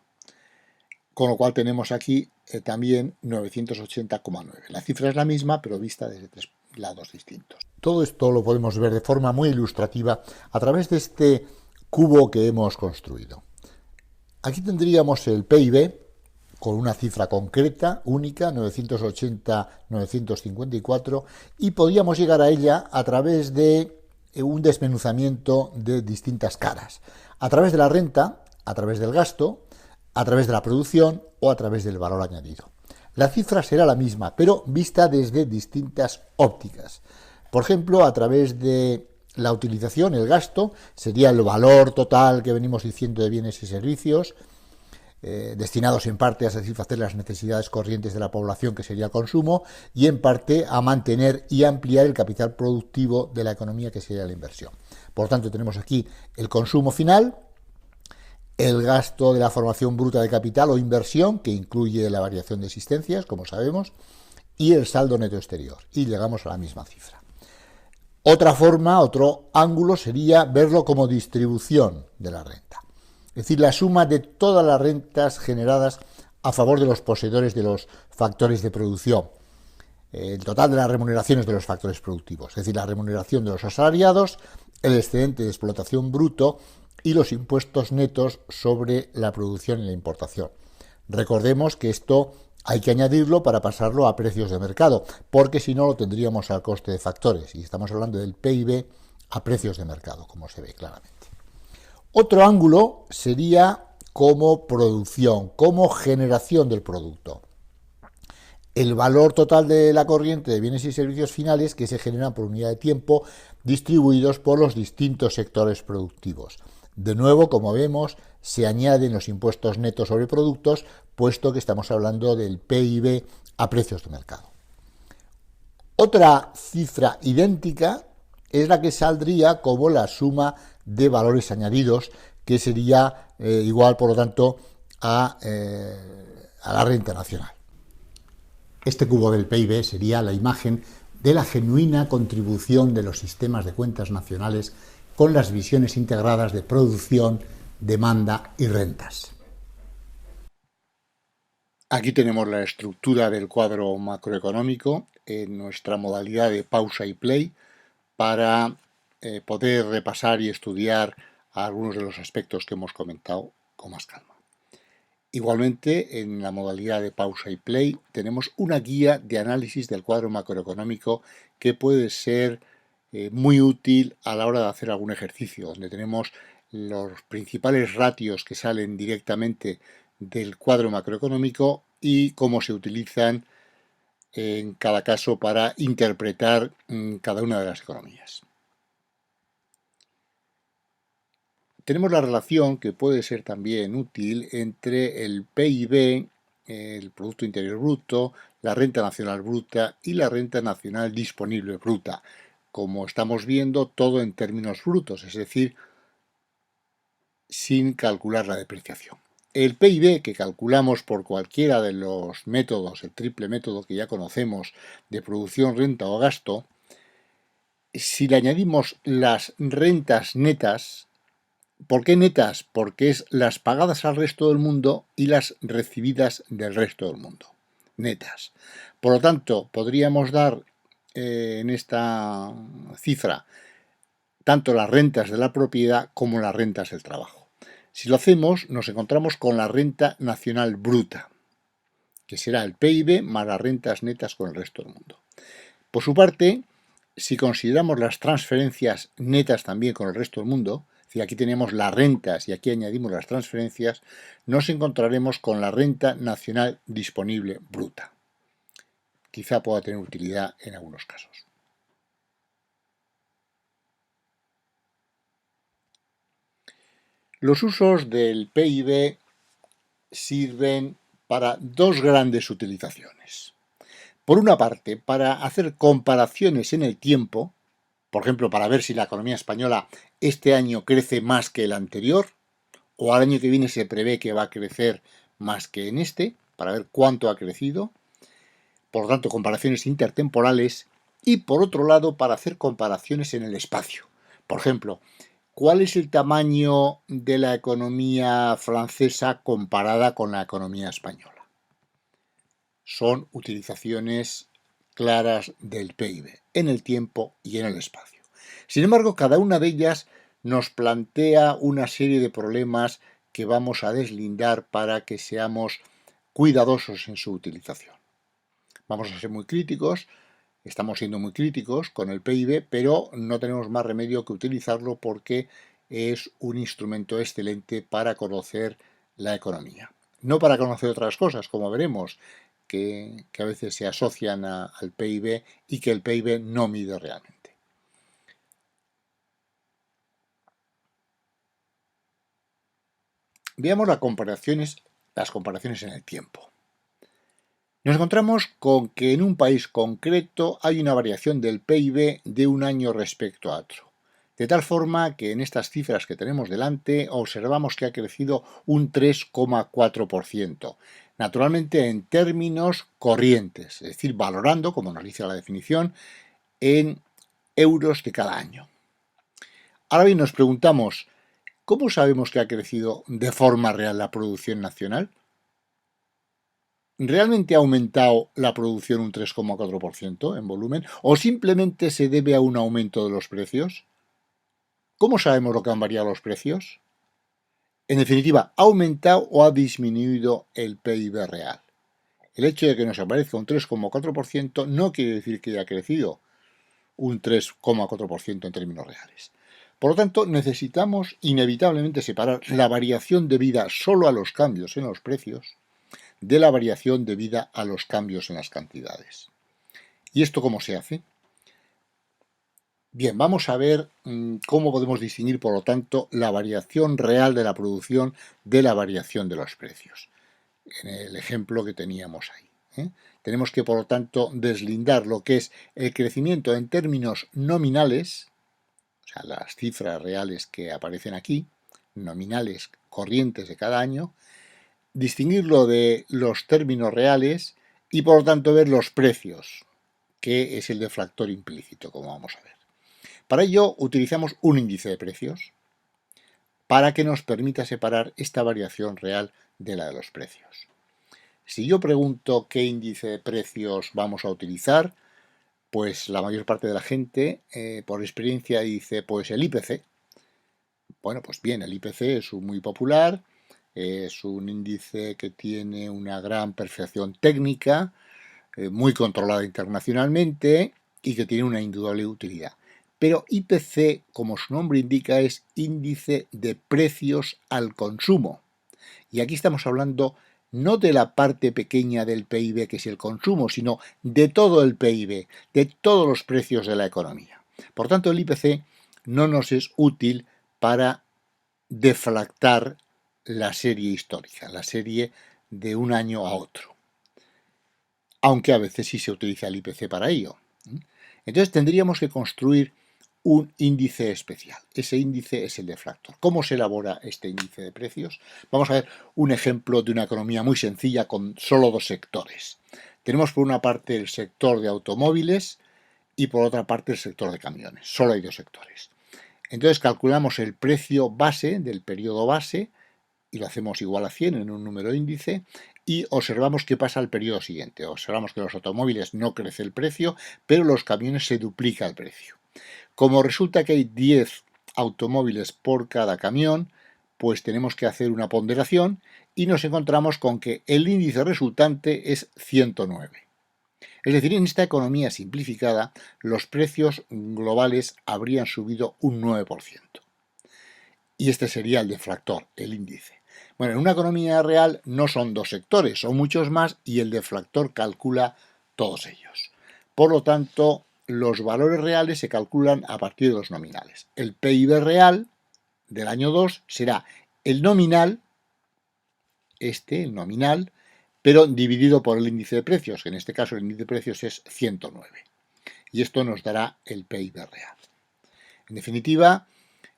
Con lo cual tenemos aquí también 980,9. La cifra es la misma, pero vista desde tres lados distintos. Todo esto lo podemos ver de forma muy ilustrativa a través de este cubo que hemos construido. Aquí tendríamos el PIB con una cifra concreta, única, 980-954, y podríamos llegar a ella a través de un desmenuzamiento de distintas caras, a través de la renta, a través del gasto, a través de la producción o a través del valor añadido. La cifra será la misma, pero vista desde distintas ópticas. Por ejemplo, a través de la utilización, el gasto, sería el valor total que venimos diciendo de bienes y servicios, destinados en parte a satisfacer las necesidades corrientes de la población, que sería el consumo, y en parte a mantener y ampliar el capital productivo de la economía, que sería la inversión. Por tanto, tenemos aquí el consumo final, el gasto de la formación bruta de capital o inversión, que incluye la variación de existencias, como sabemos, y el saldo neto exterior, y llegamos a la misma cifra. Otra forma, otro ángulo, sería verlo como distribución de la renta. Es decir, la suma de todas las rentas generadas a favor de los poseedores de los factores de producción. El total de las remuneraciones de los factores productivos, es decir, la remuneración de los asalariados, el excedente de explotación bruto y los impuestos netos sobre la producción y la importación. Recordemos que esto hay que añadirlo para pasarlo a precios de mercado, porque si no lo tendríamos al coste de factores, y estamos hablando del PIB a precios de mercado, como se ve claramente. Otro ángulo sería como producción, como generación del producto. El valor total de la corriente de bienes y servicios finales que se generan por unidad de tiempo distribuidos por los distintos sectores productivos. De nuevo, como vemos, se añaden los impuestos netos sobre productos, puesto que estamos hablando del PIB a precios de mercado. Otra cifra idéntica es la que saldría como la suma de valores añadidos, que sería igual, por lo tanto, a la renta nacional. Este cubo del PIB sería la imagen de la genuina contribución de los sistemas de cuentas nacionales con las visiones integradas de producción, demanda y rentas. Aquí tenemos la estructura del cuadro macroeconómico en nuestra modalidad de pausa y play para poder repasar y estudiar algunos de los aspectos que hemos comentado con más calma. Igualmente, en la modalidad de pausa y play tenemos una guía de análisis del cuadro macroeconómico que puede ser muy útil a la hora de hacer algún ejercicio, donde tenemos los principales ratios que salen directamente del cuadro macroeconómico y cómo se utilizan en cada caso para interpretar cada una de las economías. Tenemos la relación que puede ser también útil entre el PIB, el Producto Interior Bruto, la renta nacional bruta y la renta nacional disponible bruta. Como estamos viendo, todo en términos brutos, es decir, sin calcular la depreciación. El PIB que calculamos por cualquiera de los métodos, el triple método que ya conocemos de producción, renta o gasto, si le añadimos las rentas netas, ¿por qué netas? Porque es las pagadas al resto del mundo y las recibidas del resto del mundo. Netas. Por lo tanto, podríamos dar en esta cifra tanto las rentas de la propiedad como las rentas del trabajo. Si lo hacemos, nos encontramos con la renta nacional bruta, que será el PIB más las rentas netas con el resto del mundo. Por su parte, si consideramos las transferencias netas también con el resto del mundo, es decir, aquí tenemos las rentas y aquí añadimos las transferencias, nos encontraremos con la renta nacional disponible bruta. Quizá pueda tener utilidad en algunos casos. Los usos del PIB sirven para dos grandes utilizaciones. Por una parte, para hacer comparaciones en el tiempo, por ejemplo, para ver si la economía española este año crece más que el anterior, o al año que viene se prevé que va a crecer más que en este, para ver cuánto ha crecido. Por lo tanto, comparaciones intertemporales. Y por otro lado, para hacer comparaciones en el espacio. Por ejemplo, ¿cuál es el tamaño de la economía francesa comparada con la economía española? Son utilizaciones claras del PIB, en el tiempo y en el espacio. Sin embargo, cada una de ellas nos plantea una serie de problemas que vamos a deslindar para que seamos cuidadosos en su utilización. Vamos a ser muy críticos, estamos siendo muy críticos con el PIB, pero no tenemos más remedio que utilizarlo porque es un instrumento excelente para conocer la economía. No para conocer otras cosas, como veremos, que a veces se asocian al PIB y que el PIB no mide realmente. Veamos las comparaciones en el tiempo. Nos encontramos con que en un país concreto hay una variación del PIB de un año respecto a otro. De tal forma que en estas cifras que tenemos delante observamos que ha crecido un 3,4%. Naturalmente en términos corrientes, es decir, valorando, como nos dice la definición, en euros de cada año. Ahora bien, nos preguntamos, ¿cómo sabemos que ha crecido de forma real la producción nacional? ¿Realmente ha aumentado la producción un 3,4% en volumen? ¿O simplemente se debe a un aumento de los precios? ¿Cómo sabemos lo que han variado los precios? En definitiva, ¿ha aumentado o ha disminuido el PIB real? El hecho de que nos aparezca un 3,4% no quiere decir que haya crecido un 3,4% en términos reales. Por lo tanto, necesitamos inevitablemente separar la variación debida solo a los cambios en los precios de la variación debida a los cambios en las cantidades. ¿Y esto cómo se hace? Bien, vamos a ver cómo podemos distinguir, por lo tanto, la variación real de la producción de la variación de los precios, en el ejemplo que teníamos ahí. Tenemos que, por lo tanto, deslindar lo que es el crecimiento en términos nominales, o sea, las cifras reales que aparecen aquí, nominales corrientes de cada año, distinguirlo de los términos reales y por lo tanto ver los precios, que es el deflactor implícito, como vamos a ver. Para ello utilizamos un índice de precios para que nos permita separar esta variación real de la de los precios. Si yo pregunto qué índice de precios vamos a utilizar, pues la mayor parte de la gente, por experiencia, dice pues el IPC. Bueno, pues bien, el IPC es muy popular, es un índice que tiene una gran perfección técnica, muy controlada internacionalmente y que tiene una indudable utilidad. Pero IPC, como su nombre indica, es índice de precios al consumo. Y aquí estamos hablando no de la parte pequeña del PIB, que es el consumo, sino de todo el PIB, de todos los precios de la economía. Por tanto, el IPC no nos es útil para deflactar la serie histórica, la serie de un año a otro. Aunque a veces sí se utiliza el IPC para ello. Entonces tendríamos que construir un índice especial. Ese índice es el deflactor. ¿Cómo se elabora este índice de precios? Vamos a ver un ejemplo de una economía muy sencilla con solo dos sectores. Tenemos por una parte el sector de automóviles y por otra parte el sector de camiones. Solo hay dos sectores. Entonces calculamos el precio base del periodo base y lo hacemos igual a 100 en un número índice y observamos qué pasa al periodo siguiente. Observamos que los automóviles no crece el precio, pero los camiones se duplica el precio. Como resulta que hay 10 automóviles por cada camión, pues tenemos que hacer una ponderación y nos encontramos con que el índice resultante es 109. Es decir, en esta economía simplificada, los precios globales habrían subido un 9%. Y este sería el deflactor, el índice. Bueno, en una economía real no son dos sectores, son muchos más y el deflactor calcula todos ellos. Por lo tanto, los valores reales se calculan a partir de los nominales. El PIB real del año 2 será el nominal, el nominal, pero dividido por el índice de precios, que en este caso el índice de precios es 109. Y esto nos dará el PIB real. En definitiva,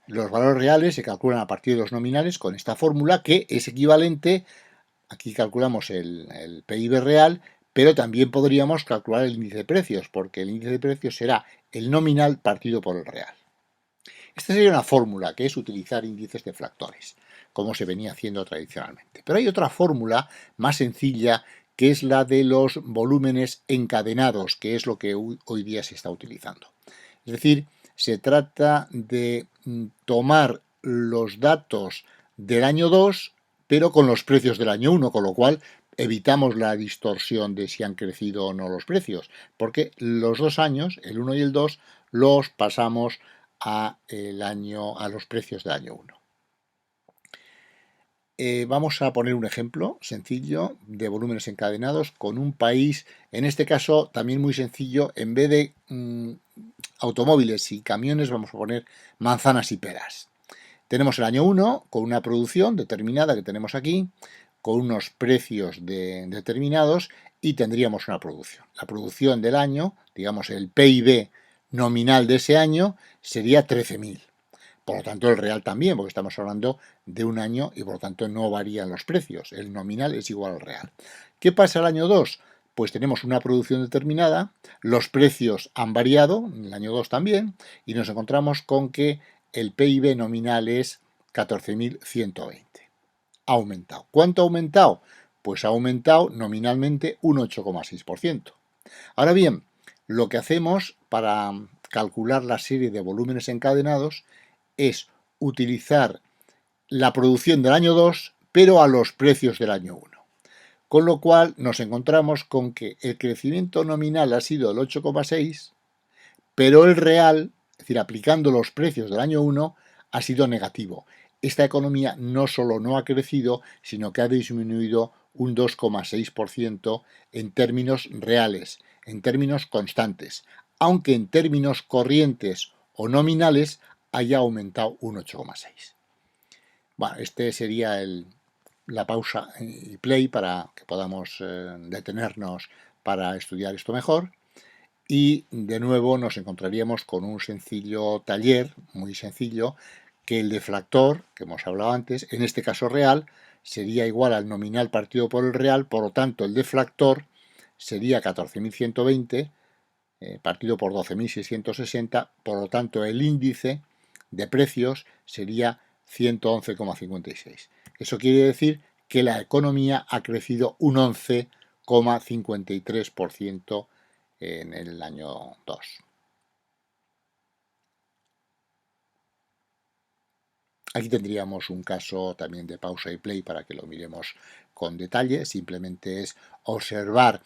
los valores reales se calculan a partir de los nominales con esta fórmula que es equivalente, aquí calculamos el PIB real, pero también podríamos calcular el índice de precios, porque el índice de precios será el nominal partido por el real. Esta sería una fórmula, que es utilizar índices deflactores, como se venía haciendo tradicionalmente. Pero hay otra fórmula más sencilla, que es la de los volúmenes encadenados, que es lo que hoy día se está utilizando. Es decir, se trata de tomar los datos del año 2, pero con los precios del año 1, con lo cual evitamos la distorsión de si han crecido o no los precios, porque los 2 años, el 1 y el 2, los pasamos a los precios del año 1. Vamos a poner un ejemplo sencillo de volúmenes encadenados con un país, en este caso también muy sencillo, en vez de automóviles y camiones vamos a poner manzanas y peras. Tenemos el año 1 con una producción determinada que tenemos aquí, con unos precios determinados y tendríamos una producción. La producción del año, digamos el PIB nominal de ese año, sería 13.000. Por lo tanto, el real también, porque estamos hablando de un año y por lo tanto no varían los precios. El nominal es igual al real. ¿Qué pasa el año 2? Pues tenemos una producción determinada, los precios han variado, en el año 2 también, y nos encontramos con que el PIB nominal es 14.120. Ha aumentado. ¿Cuánto ha aumentado? Pues ha aumentado nominalmente un 8,6%. Ahora bien, lo que hacemos para calcular la serie de volúmenes encadenados es utilizar la producción del año 2, pero a los precios del año 1. Con lo cual nos encontramos con que el crecimiento nominal ha sido el 8,6, pero el real, es decir, aplicando los precios del año 1, ha sido negativo. Esta economía no solo no ha crecido, sino que ha disminuido un 2,6% en términos reales, en términos constantes, aunque en términos corrientes o nominales haya aumentado un 8,6. Bueno, este sería la pausa y play para que podamos detenernos para estudiar esto mejor. Y de nuevo nos encontraríamos con un sencillo taller, muy sencillo, que el deflactor, que hemos hablado antes, en este caso real, sería igual al nominal partido por el real, por lo tanto el deflactor sería 14.120 partido por 12.660, por lo tanto el índice de precios sería 111,56. Eso quiere decir que la economía ha crecido un 11,53% en el año 2. Aquí tendríamos un caso también de pausa y play para que lo miremos con detalle. Simplemente es observar,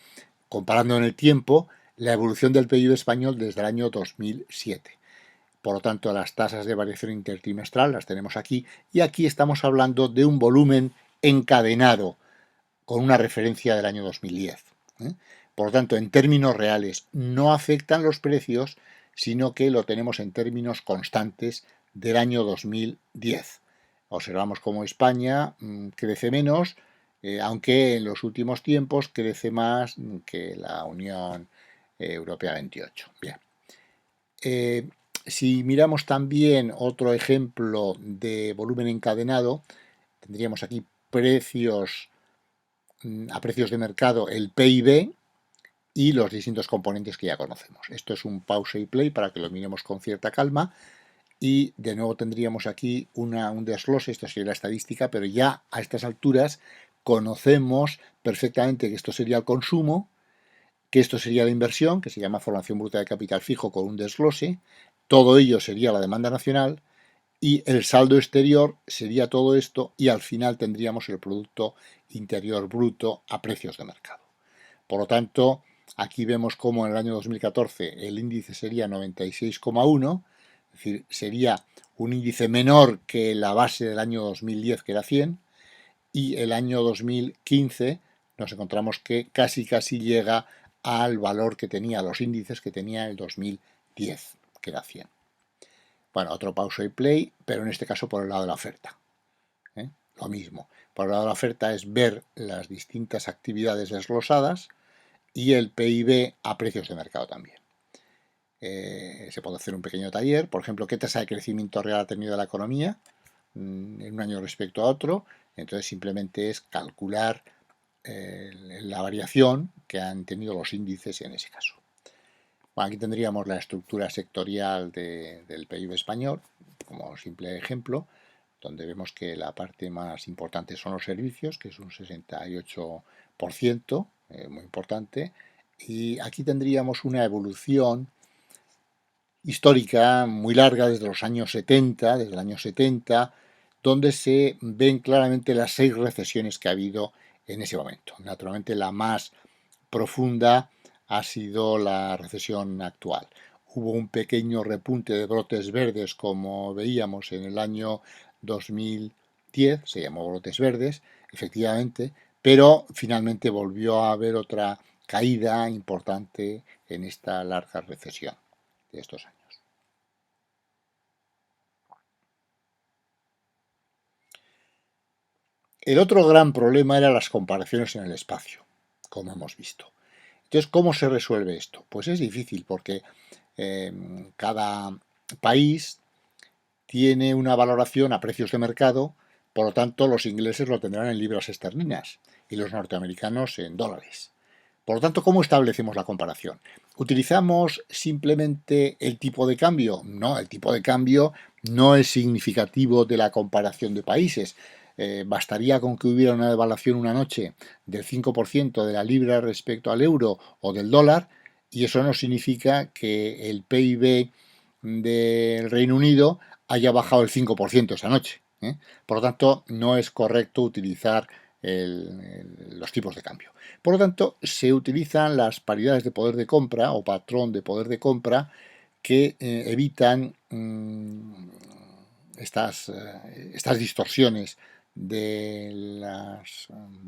comparando en el tiempo, la evolución del PIB español desde el año 2007. Por lo tanto, las tasas de variación intertrimestral las tenemos aquí y aquí estamos hablando de un volumen encadenado con una referencia del año 2010. Por lo tanto, en términos reales no afectan los precios, sino que lo tenemos en términos constantes del año 2010. Observamos cómo España crece menos, aunque en los últimos tiempos crece más que la Unión Europea 28. Bien. Si miramos también otro ejemplo de volumen encadenado, tendríamos aquí precios a precios de mercado, el PIB y los distintos componentes que ya conocemos. Esto es un pause y play para que lo miremos con cierta calma y de nuevo tendríamos aquí un desglose, esto sería la estadística, pero ya a estas alturas conocemos perfectamente que esto sería el consumo, que esto sería la inversión, que se llama formación bruta de capital fijo con un desglose, todo ello sería la demanda nacional y el saldo exterior sería todo esto y al final tendríamos el Producto Interior Bruto a precios de mercado. Por lo tanto, aquí vemos cómo en el año 2014 el índice sería 96,1, es decir, sería un índice menor que la base del año 2010 que era 100 y el año 2015 nos encontramos que casi llega al valor que tenía, los índices que tenía el 2010, que era 100. Bueno, otro pausa y play, pero en este caso por el lado de la oferta. Lo mismo. Por el lado de la oferta es ver las distintas actividades desglosadas y el PIB a precios de mercado también. Se puede hacer un pequeño taller, por ejemplo, qué tasa de crecimiento real ha tenido la economía en un año respecto a otro. Entonces simplemente es calcular la variación que han tenido los índices en ese caso. Bueno, aquí tendríamos la estructura sectorial del PIB español, como simple ejemplo, donde vemos que la parte más importante son los servicios, que es un 68%, muy importante, y aquí tendríamos una evolución histórica muy larga desde los años 70, desde el año 70, donde se ven claramente las 6 recesiones que ha habido en ese momento. Naturalmente la más profunda ha sido la recesión actual. Hubo un pequeño repunte de brotes verdes, como veíamos en el año 2010, se llamó brotes verdes, efectivamente, pero finalmente volvió a haber otra caída importante en esta larga recesión de estos años. El otro gran problema era las comparaciones en el espacio, como hemos visto. Entonces, ¿cómo se resuelve esto? Pues es difícil porque cada país tiene una valoración a precios de mercado, por lo tanto los ingleses lo tendrán en libras esterlinas y los norteamericanos en dólares. Por lo tanto, ¿cómo establecemos la comparación? ¿Utilizamos simplemente el tipo de cambio? No, el tipo de cambio no es significativo de la comparación de países. Bastaría con que hubiera una devaluación una noche del 5% de la libra respecto al euro o del dólar, y eso no significa que el PIB del Reino Unido haya bajado el 5% esa noche. Por lo tanto, no es correcto utilizar los tipos de cambio. Por lo tanto, se utilizan las paridades de poder de compra o patrón de poder de compra que evitan estas distorsiones de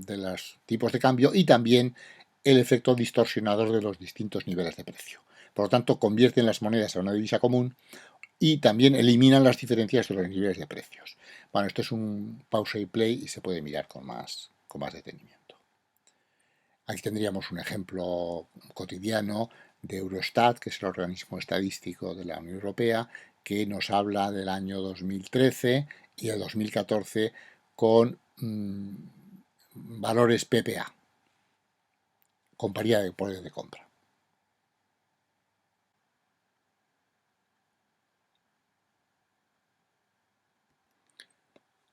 los tipos de cambio y también el efecto distorsionador de los distintos niveles de precio. Por lo tanto, convierten las monedas a una divisa común y también eliminan las diferencias de los niveles de precios. Bueno, esto es un pausa y play y se puede mirar con más detenimiento. Aquí tendríamos un ejemplo cotidiano de Eurostat, que es el organismo estadístico de la Unión Europea, que nos habla del año 2013 y el 2014 con valores PPA, con paridad de poder de compra.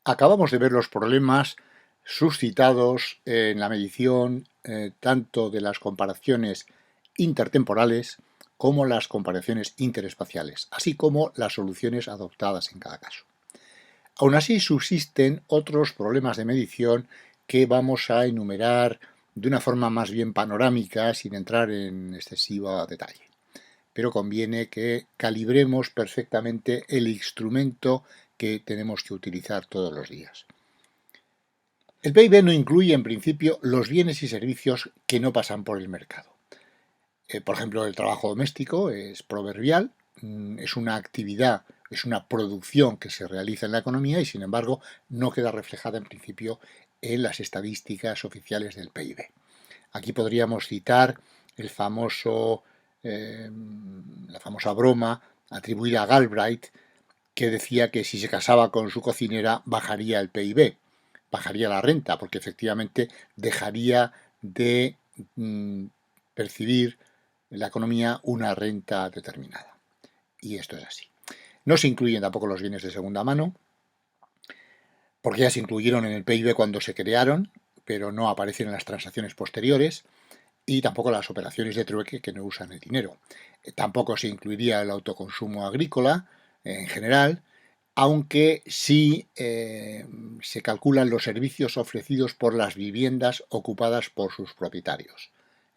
Acabamos de ver los problemas suscitados en la medición tanto de las comparaciones intertemporales como las comparaciones interespaciales, así como las soluciones adoptadas en cada caso. Aún así, subsisten otros problemas de medición que vamos a enumerar de una forma más bien panorámica, sin entrar en excesivo detalle. Pero conviene que calibremos perfectamente el instrumento que tenemos que utilizar todos los días. El PIB no incluye, en principio, los bienes y servicios que no pasan por el mercado. Por ejemplo, el trabajo doméstico es proverbial, es una actividad, es una producción que se realiza en la economía y, sin embargo, no queda reflejada, en principio, en las estadísticas oficiales del PIB. Aquí podríamos citar el famoso, la famosa broma atribuida a Galbraith, que decía que si se casaba con su cocinera bajaría el PIB, bajaría la renta, porque efectivamente dejaría de percibir la economía una renta determinada. Y esto es así. No se incluyen tampoco los bienes de segunda mano, porque ya se incluyeron en el PIB cuando se crearon, pero no aparecen en las transacciones posteriores, y tampoco las operaciones de trueque que no usan el dinero. Tampoco se incluiría el autoconsumo agrícola en general, aunque sí se calculan los servicios ofrecidos por las viviendas ocupadas por sus propietarios,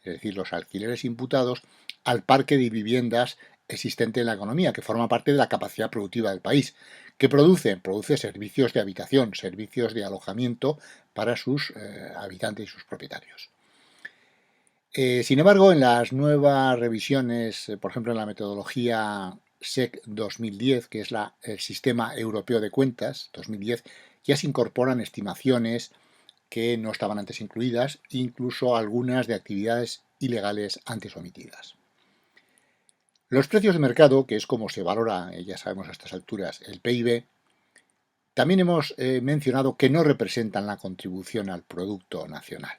es decir, los alquileres imputados al parque de viviendas existente en la economía, que forma parte de la capacidad productiva del país. ¿Qué produce? Produce servicios de habitación, servicios de alojamiento para sus habitantes y sus propietarios. Sin embargo, en las nuevas revisiones, por ejemplo, en la metodología SEC 2010, que es el Sistema Europeo de Cuentas 2010, ya se incorporan estimaciones que no estaban antes incluidas, incluso algunas de actividades ilegales antes omitidas. Los precios de mercado, que es como se valora, ya sabemos a estas alturas, el PIB, también hemos mencionado que no representan la contribución al Producto Nacional.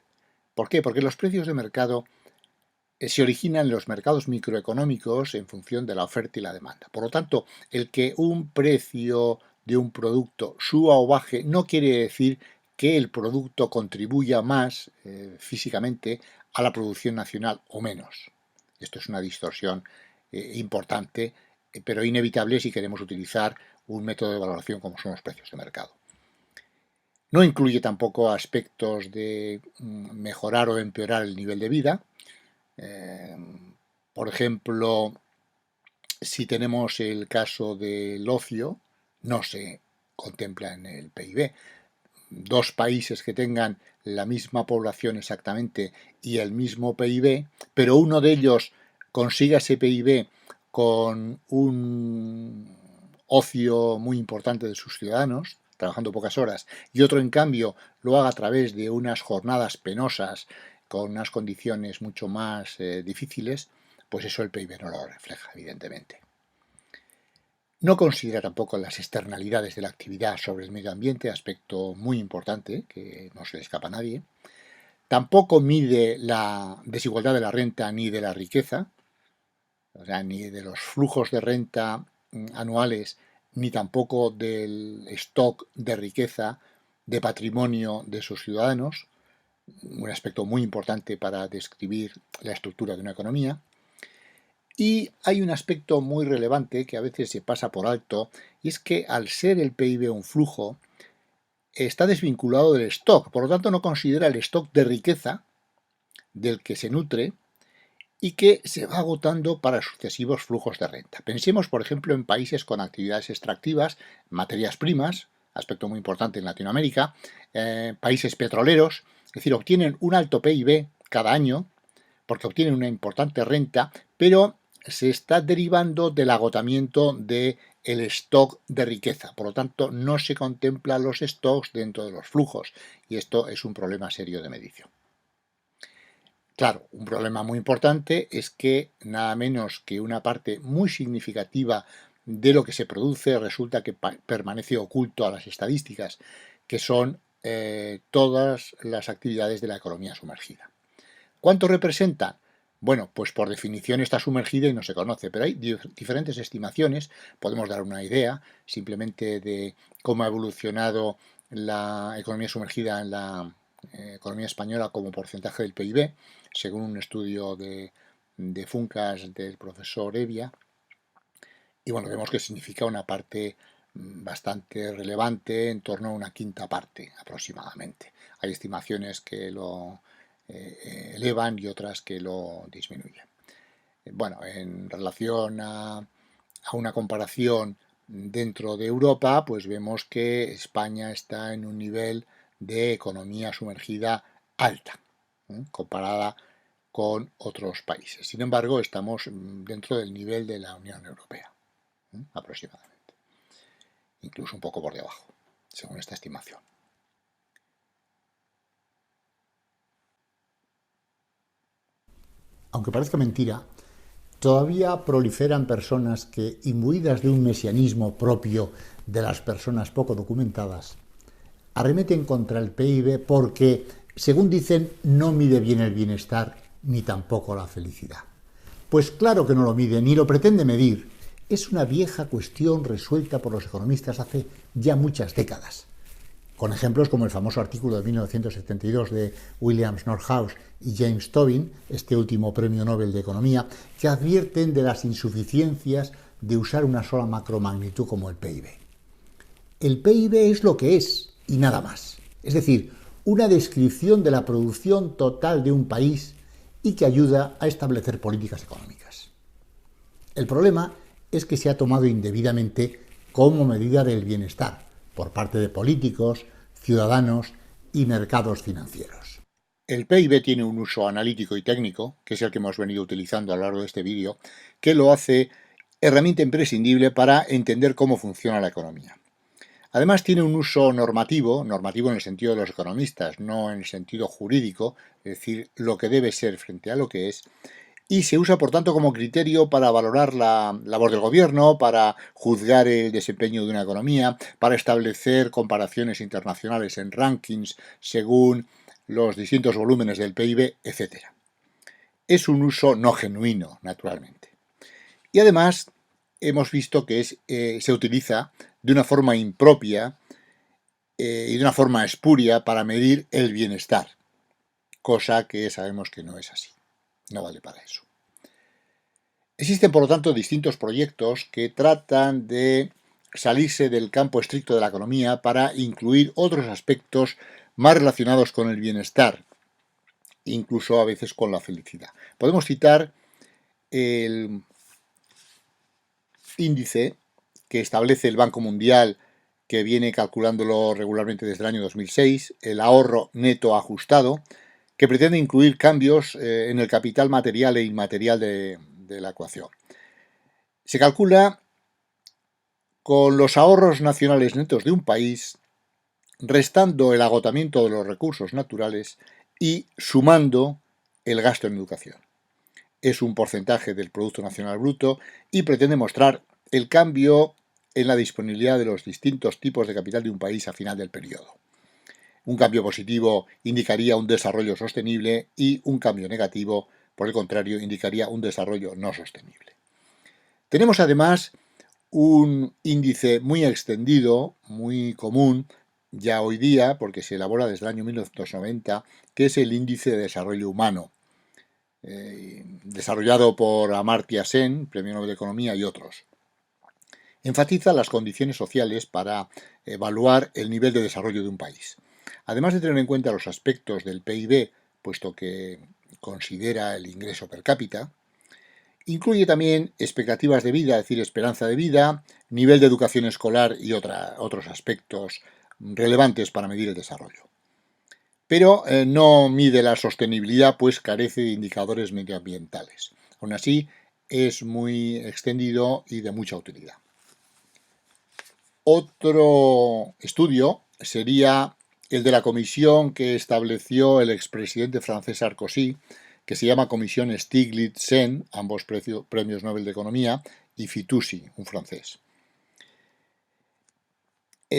¿Por qué? Porque los precios de mercado se originan en los mercados microeconómicos en función de la oferta y la demanda. Por lo tanto, el que un precio de un producto suba o baje no quiere decir que el producto contribuya más físicamente a la producción nacional o menos. Esto es una distorsión importante pero inevitable si queremos utilizar un método de valoración como son los precios de mercado. No incluye tampoco aspectos de mejorar o empeorar el nivel de vida. Por ejemplo, si tenemos el caso del ocio, no se contempla en el PIB. Dos países que tengan la misma población exactamente y el mismo PIB, pero uno de ellos consiga ese PIB con un ocio muy importante de sus ciudadanos, trabajando pocas horas, y otro, en cambio, lo haga a través de unas jornadas penosas con unas condiciones mucho más difíciles, pues eso el PIB no lo refleja, evidentemente. No considera tampoco las externalidades de la actividad sobre el medio ambiente, aspecto muy importante que no se le escapa a nadie. Tampoco mide la desigualdad de la renta ni de la riqueza, o sea, ni de los flujos de renta anuales, ni tampoco del stock de riqueza, de patrimonio de sus ciudadanos, un aspecto muy importante para describir la estructura de una economía. Y hay un aspecto muy relevante que a veces se pasa por alto, y es que al ser el PIB un flujo, está desvinculado del stock, por lo tanto no considera el stock de riqueza del que se nutre y que se va agotando para sucesivos flujos de renta. Pensemos, por ejemplo, en países con actividades extractivas, materias primas, aspecto muy importante en Latinoamérica, países petroleros, es decir, obtienen un alto PIB cada año porque obtienen una importante renta, pero se está derivando del agotamiento del stock de riqueza. Por lo tanto, no se contemplan los stocks dentro de los flujos y esto es un problema serio de medición. Claro, un problema muy importante es que nada menos que una parte muy significativa de lo que se produce resulta que permanece oculto a las estadísticas, que son todas las actividades de la economía sumergida. ¿Cuánto representan? Bueno, pues por definición está sumergida y no se conoce, pero hay diferentes estimaciones. Podemos dar una idea simplemente de cómo ha evolucionado la economía sumergida en la economía española como porcentaje del PIB, según un estudio de Funcas del profesor Evia. Y bueno, vemos que significa una parte bastante relevante, en torno a una quinta parte aproximadamente. Hay estimaciones que lo elevan y otras que lo disminuyen. Bueno, en relación a una comparación dentro de Europa, pues vemos que España está en un nivel de economía sumergida alta, comparada con otros países. Sin embargo, estamos dentro del nivel de la Unión Europea, aproximadamente, incluso un poco por debajo, según esta estimación. Aunque parezca mentira, todavía proliferan personas que, imbuidas de un mesianismo propio de las personas poco documentadas, arremeten contra el PIB porque, según dicen, no mide bien el bienestar ni tampoco la felicidad. Pues claro que no lo mide, ni lo pretende medir. Es una vieja cuestión resuelta por los economistas hace ya muchas décadas, con ejemplos como el famoso artículo de 1972 de William Nordhaus y James Tobin, este último premio Nobel de Economía, que advierten de las insuficiencias de usar una sola macromagnitud como el PIB. El PIB es lo que es y nada más, es decir, una descripción de la producción total de un país y que ayuda a establecer políticas económicas. El problema es que se ha tomado indebidamente como medida del bienestar por parte de políticos, ciudadanos y mercados financieros. El PIB tiene un uso analítico y técnico, que es el que hemos venido utilizando a lo largo de este vídeo, que lo hace herramienta imprescindible para entender cómo funciona la economía. Además tiene un uso normativo en el sentido de los economistas, no en el sentido jurídico, es decir, lo que debe ser frente a lo que es, y se usa por tanto como criterio para valorar la labor del gobierno, para juzgar el desempeño de una economía, para establecer comparaciones internacionales en rankings según los distintos volúmenes del PIB, etc. Es un uso no genuino, naturalmente. Y además hemos visto que se utiliza de una forma impropia y de una forma espuria para medir el bienestar, cosa que sabemos que no es así, no vale para eso. Existen, por lo tanto, distintos proyectos que tratan de salirse del campo estricto de la economía para incluir otros aspectos más relacionados con el bienestar, incluso a veces con la felicidad. Podemos citar el índice que establece el Banco Mundial, que viene calculándolo regularmente desde el año 2006, el ahorro neto ajustado, que pretende incluir cambios en el capital material e inmaterial de la ecuación. Se calcula con los ahorros nacionales netos de un país, restando el agotamiento de los recursos naturales y sumando el gasto en educación. Es un porcentaje del Producto Nacional Bruto y pretende mostrar el cambio en la disponibilidad de los distintos tipos de capital de un país a final del periodo. Un cambio positivo indicaría un desarrollo sostenible y un cambio negativo, por el contrario, indicaría un desarrollo no sostenible. Tenemos además un índice muy extendido, muy común ya hoy día, porque se elabora desde el año 1990, que es el Índice de Desarrollo Humano, desarrollado por Amartya Sen, Premio Nobel de Economía, y otros. Enfatiza las condiciones sociales para evaluar el nivel de desarrollo de un país. Además de tener en cuenta los aspectos del PIB, puesto que considera el ingreso per cápita, incluye también expectativas de vida, es decir, esperanza de vida, nivel de educación escolar y otros aspectos relevantes para medir el desarrollo. Pero no mide la sostenibilidad, pues carece de indicadores medioambientales. Aún así, es muy extendido y de mucha utilidad. Otro estudio sería el de la comisión que estableció el expresidente francés Sarkozy, que se llama Comisión Stiglitz-Sen, ambos premios Nobel de Economía, y Fitoussi, un francés.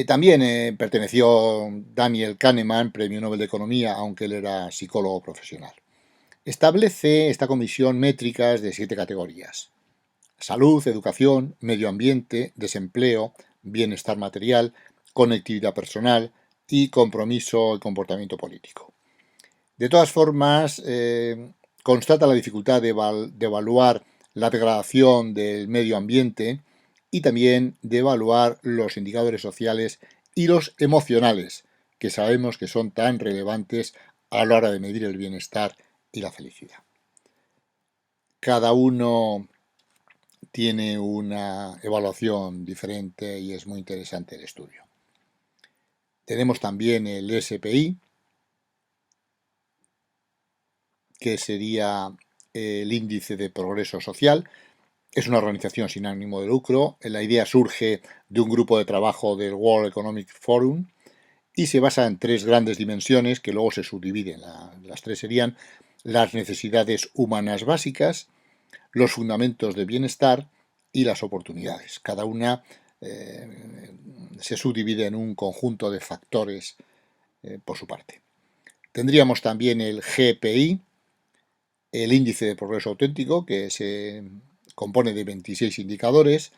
También perteneció Daniel Kahneman, Premio Nobel de Economía, aunque él era psicólogo profesional. Establece esta comisión métricas de 7 categorías: salud, educación, medio ambiente, desempleo, bienestar material, conectividad personal y compromiso y comportamiento político. De todas formas, constata la dificultad de evaluar la degradación del medio ambiente y también de evaluar los indicadores sociales y los emocionales, que sabemos que son tan relevantes a la hora de medir el bienestar y la felicidad. Cada uno tiene una evaluación diferente y es muy interesante el estudio. Tenemos también el SPI, que sería el índice de progreso social. Es una organización sin ánimo de lucro. La idea surge de un grupo de trabajo del World Economic Forum y se basa en 3 grandes dimensiones que luego se subdividen. Las 3 serían las necesidades humanas básicas, los fundamentos de bienestar y las oportunidades. Cada una se subdivide en un conjunto de factores por su parte. Tendríamos también el GPI, el índice de progreso auténtico, que se compone de 26 indicadores,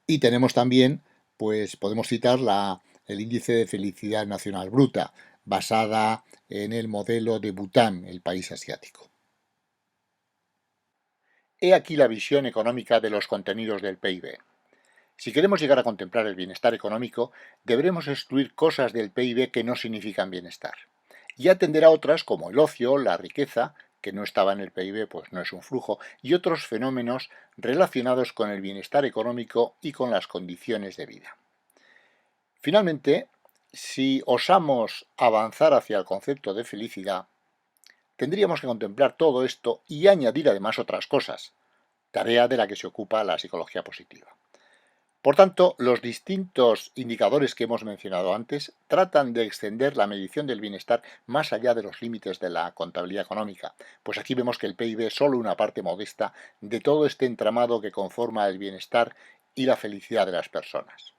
y tenemos también, pues podemos citar el índice de felicidad nacional bruta, basada en el modelo de Bután, el país asiático. He aquí la visión económica de los contenidos del PIB. Si queremos llegar a contemplar el bienestar económico, deberemos excluir cosas del PIB que no significan bienestar, y atender a otras como el ocio, la riqueza, que no estaba en el PIB, pues no es un flujo, y otros fenómenos relacionados con el bienestar económico y con las condiciones de vida. Finalmente, si osamos avanzar hacia el concepto de felicidad, tendríamos que contemplar todo esto y añadir además otras cosas, tarea de la que se ocupa la psicología positiva. Por tanto, los distintos indicadores que hemos mencionado antes tratan de extender la medición del bienestar más allá de los límites de la contabilidad económica, pues aquí vemos que el PIB es solo una parte modesta de todo este entramado que conforma el bienestar y la felicidad de las personas.